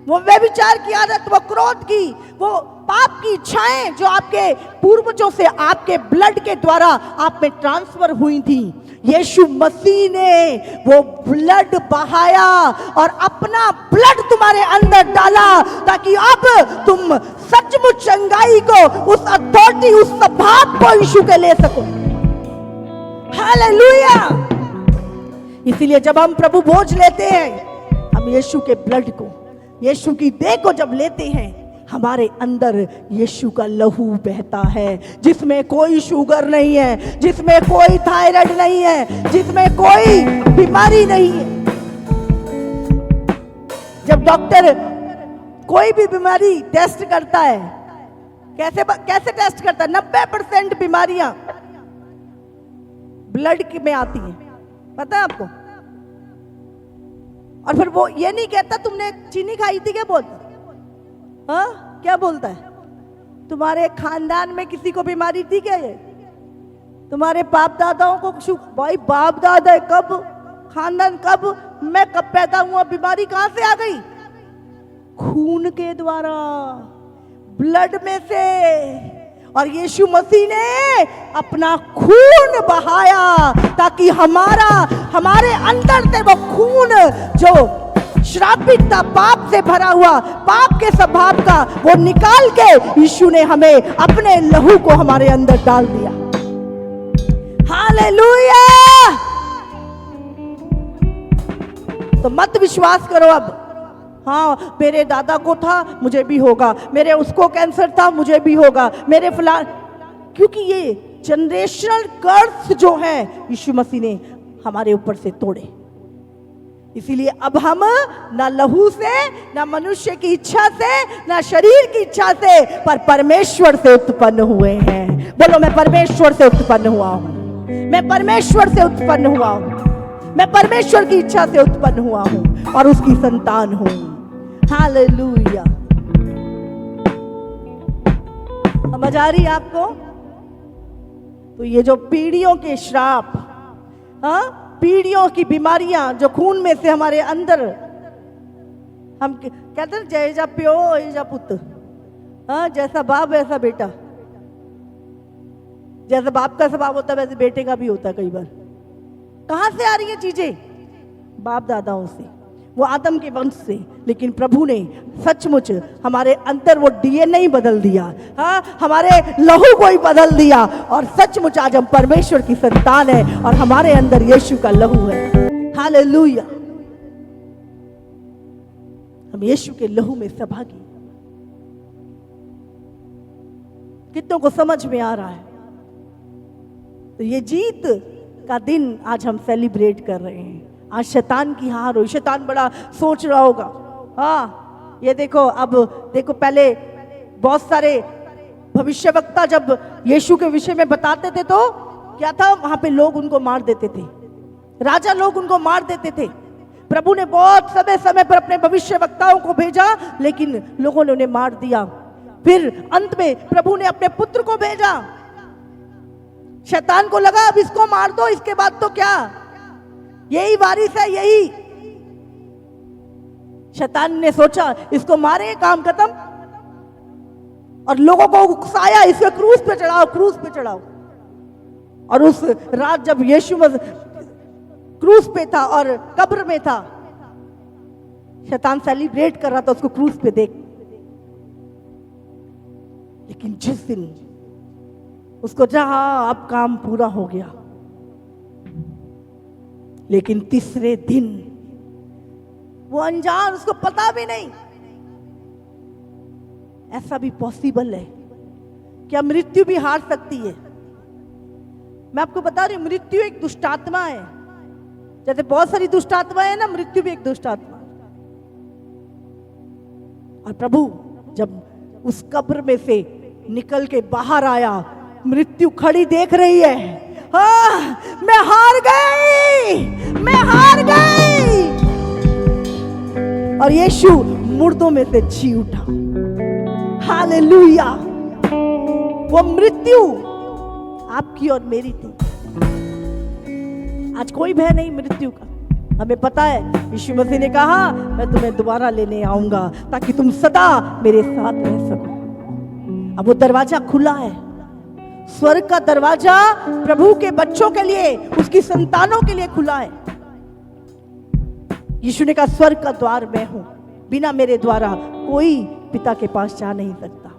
वो व्यभिचार की आदत, वो क्रोध की, वो पाप की इच्छाएं जो आपके पूर्वजों से आपके ब्लड के द्वारा आप में ट्रांसफर हुई थी, यीशु मसीह ने वो ब्लड बहाया और अपना ब्लड तुम्हारे अंदर डाला, ताकि अब तुम सचमुच चंगाई को, उस अथॉरिटी, उस स्वभाव को यीशु के ले सको। हालेलुया। इसीलिए जब हम प्रभु भोज लेते हैं, हम यीशु के ब्लड को, यीशु की देह को जब लेते हैं, हमारे अंदर यीशु का लहू बहता है, जिसमें कोई शुगर नहीं है, जिसमें कोई थायराइड नहीं है, जिसमें कोई बीमारी नहीं है। जब डॉक्टर कोई भी बीमारी टेस्ट करता है, कैसे टेस्ट करता है? 90% बीमारियां ब्लड में आती हैं, पता है आपको? और फिर वो ये नहीं कहता तुमने चीनी खाई थी, क्या बोलता? हाँ, क्या बोलता है? तुम्हारे खानदान में किसी को बीमारी थी क्या? ये तुम्हारे बाप दादाओं को? भाई बाप दादा कब, खानदान कब, मैं कब पैदा हुआ, बीमारी कहां से आ गई? खून के द्वारा, ब्लड में से। और यीशु मसीह ने अपना खून बहाया, ताकि हमारे अंदर से वो खून जो श्रापित था, पाप से भरा हुआ, पाप के स्वभाव का, वो निकाल के यीशु ने हमें अपने लहू को हमारे अंदर डाल दिया। हालेलुया। तो मत विश्वास करो अब, हाँ मेरे दादा को था मुझे भी होगा, मेरे उसको कैंसर था मुझे भी होगा, मेरे फलान, क्योंकि ये जनरेशनल कर्स जो है यीशु मसीह ने हमारे ऊपर से तोड़े। इसीलिए अब हम ना लहू से, ना मनुष्य की इच्छा से, ना शरीर की इच्छा से, पर परमेश्वर से उत्पन्न हुए हैं। बोलो, मैं परमेश्वर से उत्पन्न हुआ हूं, मैं परमेश्वर से उत्पन्न हुआ हूं, मैं परमेश्वर की इच्छा से उत्पन्न हुआ हूं और उसकी संतान हूं। हालेलुया। समझ आ रही है आपको? तो ये जो पीढ़ियों के श्राप, हाँ, पीढ़ियों की बीमारियां जो खून में से हमारे अंदर, हम कहते हैं जय जा प्यो जा पुत्र, हाँ, जैसा बाप वैसा बेटा। जैसा बाप का स्वभाव होता है वैसे बेटे का भी होता है कई बार। कहां से आ रही है चीजें? बाप दादाओं से, वो आदम के वंश से। लेकिन प्रभु ने सचमुच हमारे अंदर वो डीएनए ही बदल दिया, हाँ, हमारे लहू को ही बदल दिया, और सचमुच आज हम परमेश्वर की संतान है और हमारे अंदर यीशु का लहू है। हालेलुया। हम यीशु के लहू में सहभागी। कितनों को समझ में आ रहा है? तो ये जीत का दिन आज हम सेलिब्रेट कर रहे हैं। आज शैतान की हार हुई। शैतान बड़ा सोच रहा होगा, हाँ ये देखो, अब देखो, पहले बहुत सारे भविष्यवक्ता जब यीशु के विषय में बताते थे तो क्या था, वहां पे लोग उनको मार देते थे, राजा लोग उनको मार देते थे। प्रभु ने बहुत समय समय पर अपने भविष्यवक्ताओं को भेजा, लेकिन लोगों ने उन्हें मार दिया। फिर अंत में प्रभु ने अपने पुत्र को भेजा। शैतान को लगा अब इसको मार दो, इसके बाद तो क्या, यही वारिस है, यही। शैतान ने सोचा इसको मारे, काम खत्म, और लोगों को उकसाया, इसको क्रूस पे चढ़ाओ, क्रूस पे चढ़ाओ। और उस रात जब यीशु क्रूस पे था और कब्र में था, शैतान सेलिब्रेट कर रहा था उसको क्रूस पे देख। लेकिन जिस दिन उसको जहा अब काम पूरा हो गया, लेकिन तीसरे दिन वो अनजान, उसको पता भी नहीं। ऐसा भी पॉसिबल है क्या मृत्यु भी हार सकती है? मैं आपको बता रही हूं, मृत्यु एक दुष्ट आत्मा है। जैसे बहुत सारी दुष्ट आत्मा है ना, मृत्यु भी एक दुष्ट आत्मा। और प्रभु जब उस कब्र में से निकल के बाहर आया। मृत्यु खड़ी देख रही है। हाँ, मैं हार गई, मैं हार गई। और यीशु मुर्दों में से जी उठा। हालेलुया। वो मृत्यु आपकी और मेरी थी। आज कोई भय नहीं मृत्यु का। हमें पता है यीशु मसीह ने कहा मैं तुम्हें दोबारा लेने आऊंगा ताकि तुम सदा मेरे साथ रह सको। अब वो दरवाजा खुला है, स्वर्ग का दरवाजा प्रभु के बच्चों के लिए, उसकी संतानों के लिए खुला है। यीशु ने कहा स्वर्ग का द्वार मैं हूं, बिना मेरे द्वारा कोई पिता के पास जा नहीं सकता।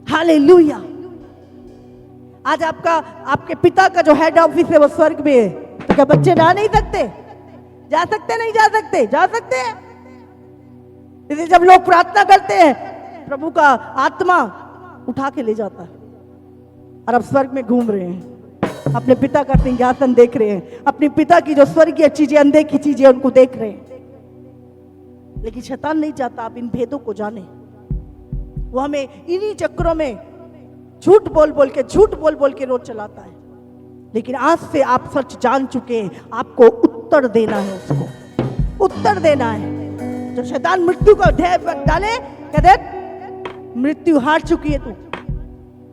हालेलुया। आज आपके पिता का जो हेड ऑफिस है वो स्वर्ग में है, तो क्या बच्चे जा नहीं सकते? जा सकते? नहीं जा सकते? जा सकते हैं। इसलिए जब लोग प्रार्थना करते हैं प्रभु का आत्मा उठा के ले जाता है। और अब स्वर्ग में घूम रहे हैं, अपने पिता का सिंहासन देख रहे हैं, अपने पिता की जो स्वर्गीय चीजें, अनदेखी चीजें उनको देख रहे हैं। लेकिन शैतान नहीं चाहता आप इन भेदों को जाने। वो हमें इन्हीं चक्रों में झूठ बोल बोल के रोज चलाता है। लेकिन आज से आप सच जान चुके हैं, आपको उत्तर देना है, उसको उत्तर देना है। जो शैतान मृत्यु को ढेर डाले, कहते मृत्यु हार चुकी है तू।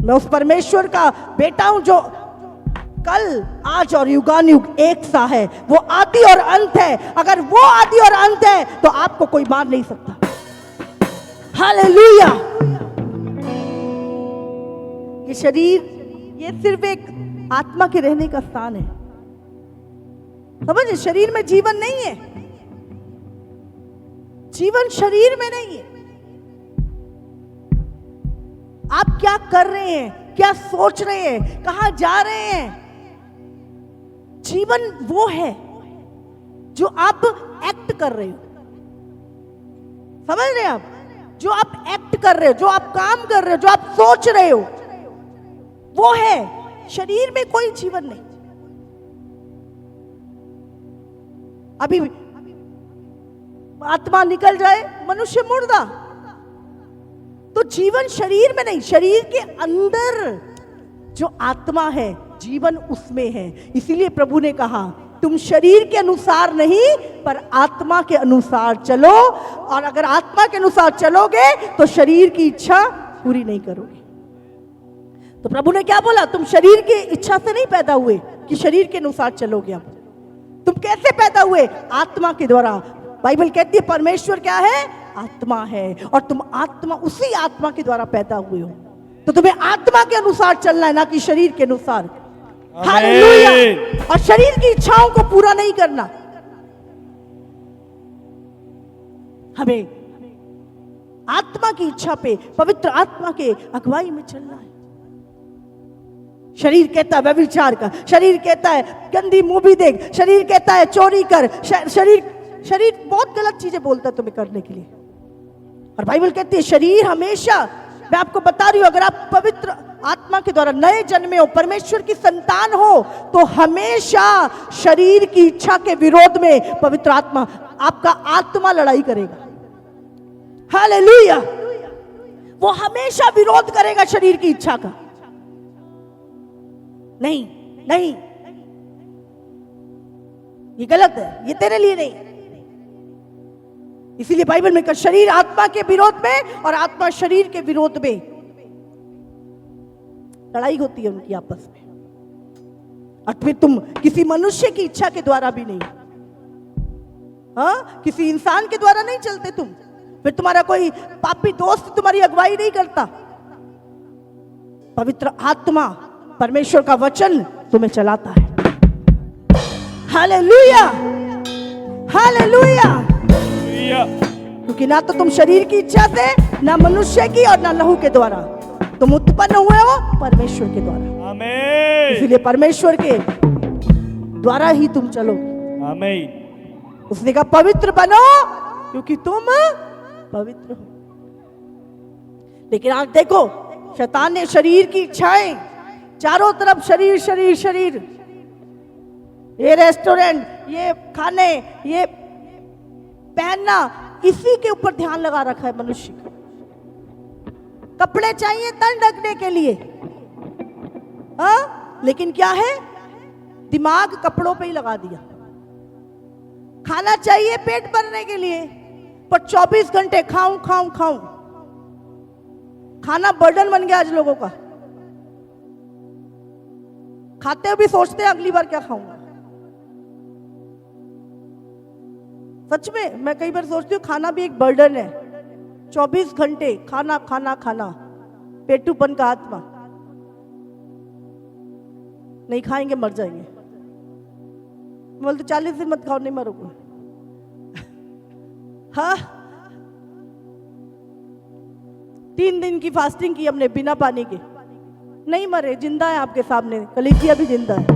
मैं उस परमेश्वर का बेटा हूं जो कल, आज और युगानुयुग एक सा है। वो आदि और अंत है। अगर वो आदि और अंत है तो आपको कोई मार नहीं सकता। हालेलुया। ये शरीर, ये सिर्फ एक आत्मा के रहने का स्थान है। समझे? शरीर में जीवन नहीं है। जीवन शरीर में नहीं है। आप क्या कर रहे हैं, क्या सोच रहे हैं, कहां जा रहे हैं, जीवन वो है जो आप एक्ट कर रहे हो। समझ रहे हैं आप? जो आप एक्ट कर रहे हो, जो आप काम कर रहे हो, जो आप सोच रहे हो, वो है। शरीर में कोई जीवन नहीं। अभी आत्मा निकल जाए, मनुष्य मुर्दा, तो जीवन शरीर में नहीं, शरीर के अंदर जो आत्मा है, जीवन उसमें है। इसीलिए प्रभु ने कहा तुम शरीर के अनुसार नहीं पर आत्मा के अनुसार चलो, और अगर आत्मा के अनुसार चलोगे तो शरीर की इच्छा पूरी नहीं करोगे। तो प्रभु ने क्या बोला? तुम शरीर की इच्छा से नहीं पैदा हुए कि शरीर के अनुसार चलोगे। अब तुम कैसे पैदा हुए? आत्मा के द्वारा। बाइबल कहती है परमेश्वर क्या है? आत्मा है, और तुम आत्मा, उसी आत्मा के द्वारा पैदा हुए हो। तो तुम्हें आत्मा के अनुसार चलना है, ना कि शरीर के अनुसार। हालेलुया। और शरीर की इच्छाओं को पूरा नहीं करना। हमें आत्मा की इच्छा पे, पवित्र आत्मा के अगुवाई में चलना है। शरीर कहता है व्यभिचार कर, शरीर कहता है गंदी मूवी देख, शरीर कहता है चोरी कर, शरीर बहुत गलत चीजें बोलता है तुम्हें करने के लिए। और बाइबल कहती है शरीर हमेशा, मैं आपको बता रही हूं, अगर आप पवित्र आत्मा के द्वारा नए जन्मे हो, परमेश्वर की संतान हो, तो हमेशा शरीर की इच्छा के विरोध में पवित्र आत्मा, आपका आत्मा लड़ाई करेगा। हालेलुया। वो हमेशा विरोध करेगा शरीर की इच्छा का। नहीं नहीं, ये गलत है, ये तेरे लिए नहीं। इसीलिए बाइबल में कहा शरीर आत्मा के विरोध में और आत्मा शरीर के विरोध में लड़ाई होती है उनकी आपस में। और फिर तुम किसी मनुष्य की इच्छा के द्वारा भी नहीं, हाँ, किसी इंसान के द्वारा नहीं चलते तुम। फिर तुम्हारा कोई पापी दोस्त तुम्हारी अगुवाई नहीं करता। पवित्र आत्मा, परमेश्वर का वचन तुम्हें चलाता है। Hallelujah, hallelujah. क्योंकि ना तो तुम शरीर की इच्छा से, ना मनुष्य की, और ना लहू के द्वारा, तुम उत्पन्न हुए हो परमेश्वर के द्वारा। आमीन। इसलिए परमेश्वर के द्वारा ही तुम चलोगे। आमीन। उसने कहा पवित्र बनो क्योंकि तुम पवित्र हो। लेकिन आज देखो, शैतान ने शरीर की इच्छाएं, चारों तरफ शरीर शरीर शरीर, ये रेस्टोरेंट, ये खाने, ये पहनना, इसी के ऊपर ध्यान लगा रखा है मनुष्य का। कपड़े चाहिए तन ढकने के लिए, हाँ, लेकिन क्या है, दिमाग कपड़ों पे ही लगा दिया। खाना चाहिए पेट भरने के लिए, पर 24 घंटे खाऊं खाऊं खाऊं। खाना बर्डन बन गया आज लोगों का। खाते हुए भी सोचते हैं अगली बार क्या खाऊंगा। सच में मैं कई बार सोचती हूँ खाना भी एक बर्डन है। 24 घंटे खाना खाना खाना, पेटूपन का आत्मा। नहीं खाएंगे मर जाएंगे। बोलते 40 दिन मत खाओ, नहीं मरोगे। हाँ, 3 दिन की फास्टिंग की हमने बिना पानी के, नहीं मरे, जिंदा है आपके सामने। कलीसिया भी जिंदा है,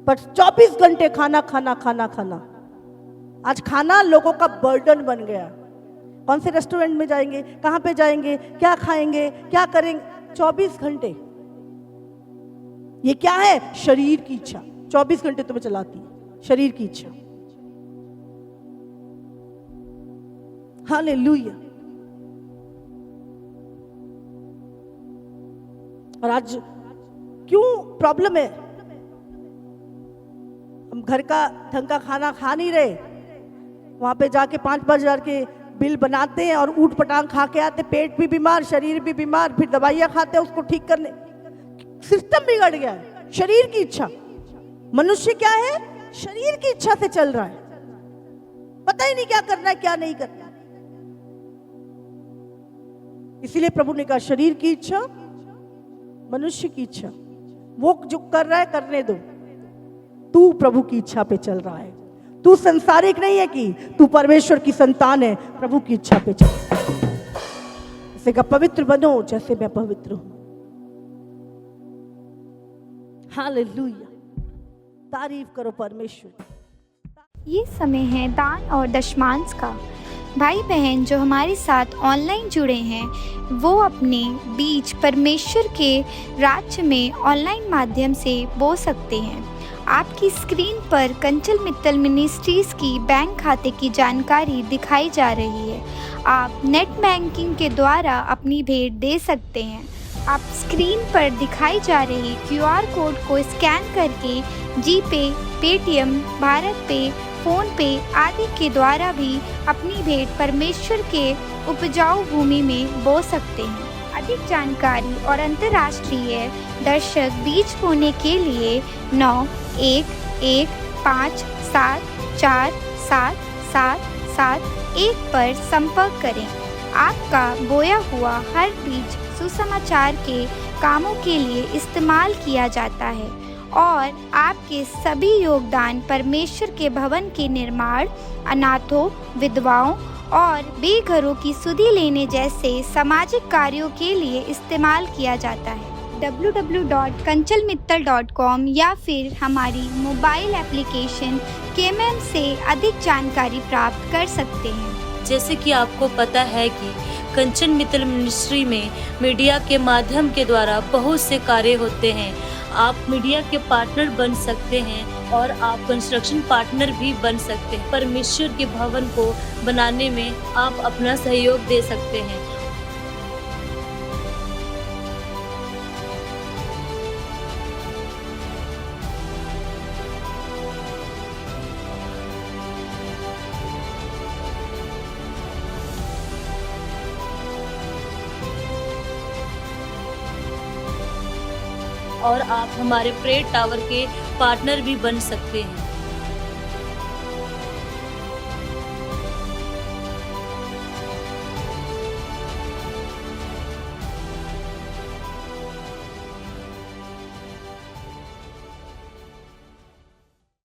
पर 24 घंटे खाना खाना खाना खाना। आज खाना लोगों का बर्डन बन गया। कौन से रेस्टोरेंट में जाएंगे, कहां पे जाएंगे, क्या खाएंगे, क्या करेंगे, 24 घंटे। ये क्या है? शरीर की इच्छा 24 घंटे तुम्हें चलाती है, शरीर की इच्छा। हालेलुया। और आज क्यों प्रॉब्लम है? हम घर का ढंग का खाना खा नहीं रहे, वहां पे जाके 5-5 हजार के बिल बनाते हैं और ऊट पटांग खा के आते, पेट भी बीमार, शरीर भी बीमार, फिर दवाइयां खाते हैं उसको ठीक करने। सिस्टम बिगड़ गया है। शरीर की इच्छा, मनुष्य क्या है? शरीर की इच्छा से चल रहा है। पता ही नहीं क्या करना है, क्या नहीं करना। इसीलिए प्रभु ने कहा शरीर की इच्छा, मनुष्य की इच्छा, वो जो कर रहा है करने दो। तू प्रभु की इच्छा पे चल रहा है। तू संसारिक नहीं है कि तू परमेश्वर की संतान है, प्रभु की इच्छा पे चल। इसे कहा पवित्र बनो जैसे मैं पवित्र हूं। हालेलुया, तारीफ करो परमेश्वर। ये समय है दान और दशमांश का। भाई बहन जो हमारे साथ ऑनलाइन जुड़े हैं वो अपने बीज परमेश्वर के राज्य में ऑनलाइन माध्यम से बो सकते हैं। आपकी स्क्रीन पर कंचल मित्तल मिनिस्ट्रीज़ की बैंक खाते की जानकारी दिखाई जा रही है। आप नेट बैंकिंग के द्वारा अपनी भेंट दे सकते हैं। आप स्क्रीन पर दिखाई जा रही QR कोड को स्कैन करके जीपे, पेटीएम, भारत पे, फ़ोन पे आदि के द्वारा भी अपनी भेंट परमेश्वर के उपजाऊ भूमि में बो सकते हैं। अधिक जानकारी और अंतर्राष्ट्रीय दर्शक बीज बोने के लिए 9115747771 पर संपर्क करें। आपका बोया हुआ हर बीज सुसमाचार के कामों के लिए इस्तेमाल किया जाता है और आपके सभी योगदान परमेश्वर के भवन के निर्माण, अनाथों, विधवाओं और बेघरों की सुधि लेने जैसे सामाजिक कार्यों के लिए इस्तेमाल किया जाता है। www.kanchalmittal.com या फिर हमारी मोबाइल एप्लीकेशन KMM से अधिक जानकारी प्राप्त कर सकते हैं। जैसे कि आपको पता है कि कंचन मित्तल मिनिस्ट्री में मीडिया के माध्यम के द्वारा बहुत से कार्य होते हैं। आप मीडिया के पार्टनर बन सकते हैं और आप कंस्ट्रक्शन पार्टनर भी बन सकते हैं। परमेश्वर के भवन को बनाने में आप अपना सहयोग दे सकते हैं। और आप हमारे प्रेयर टावर के पार्टनर भी बन सकते हैं।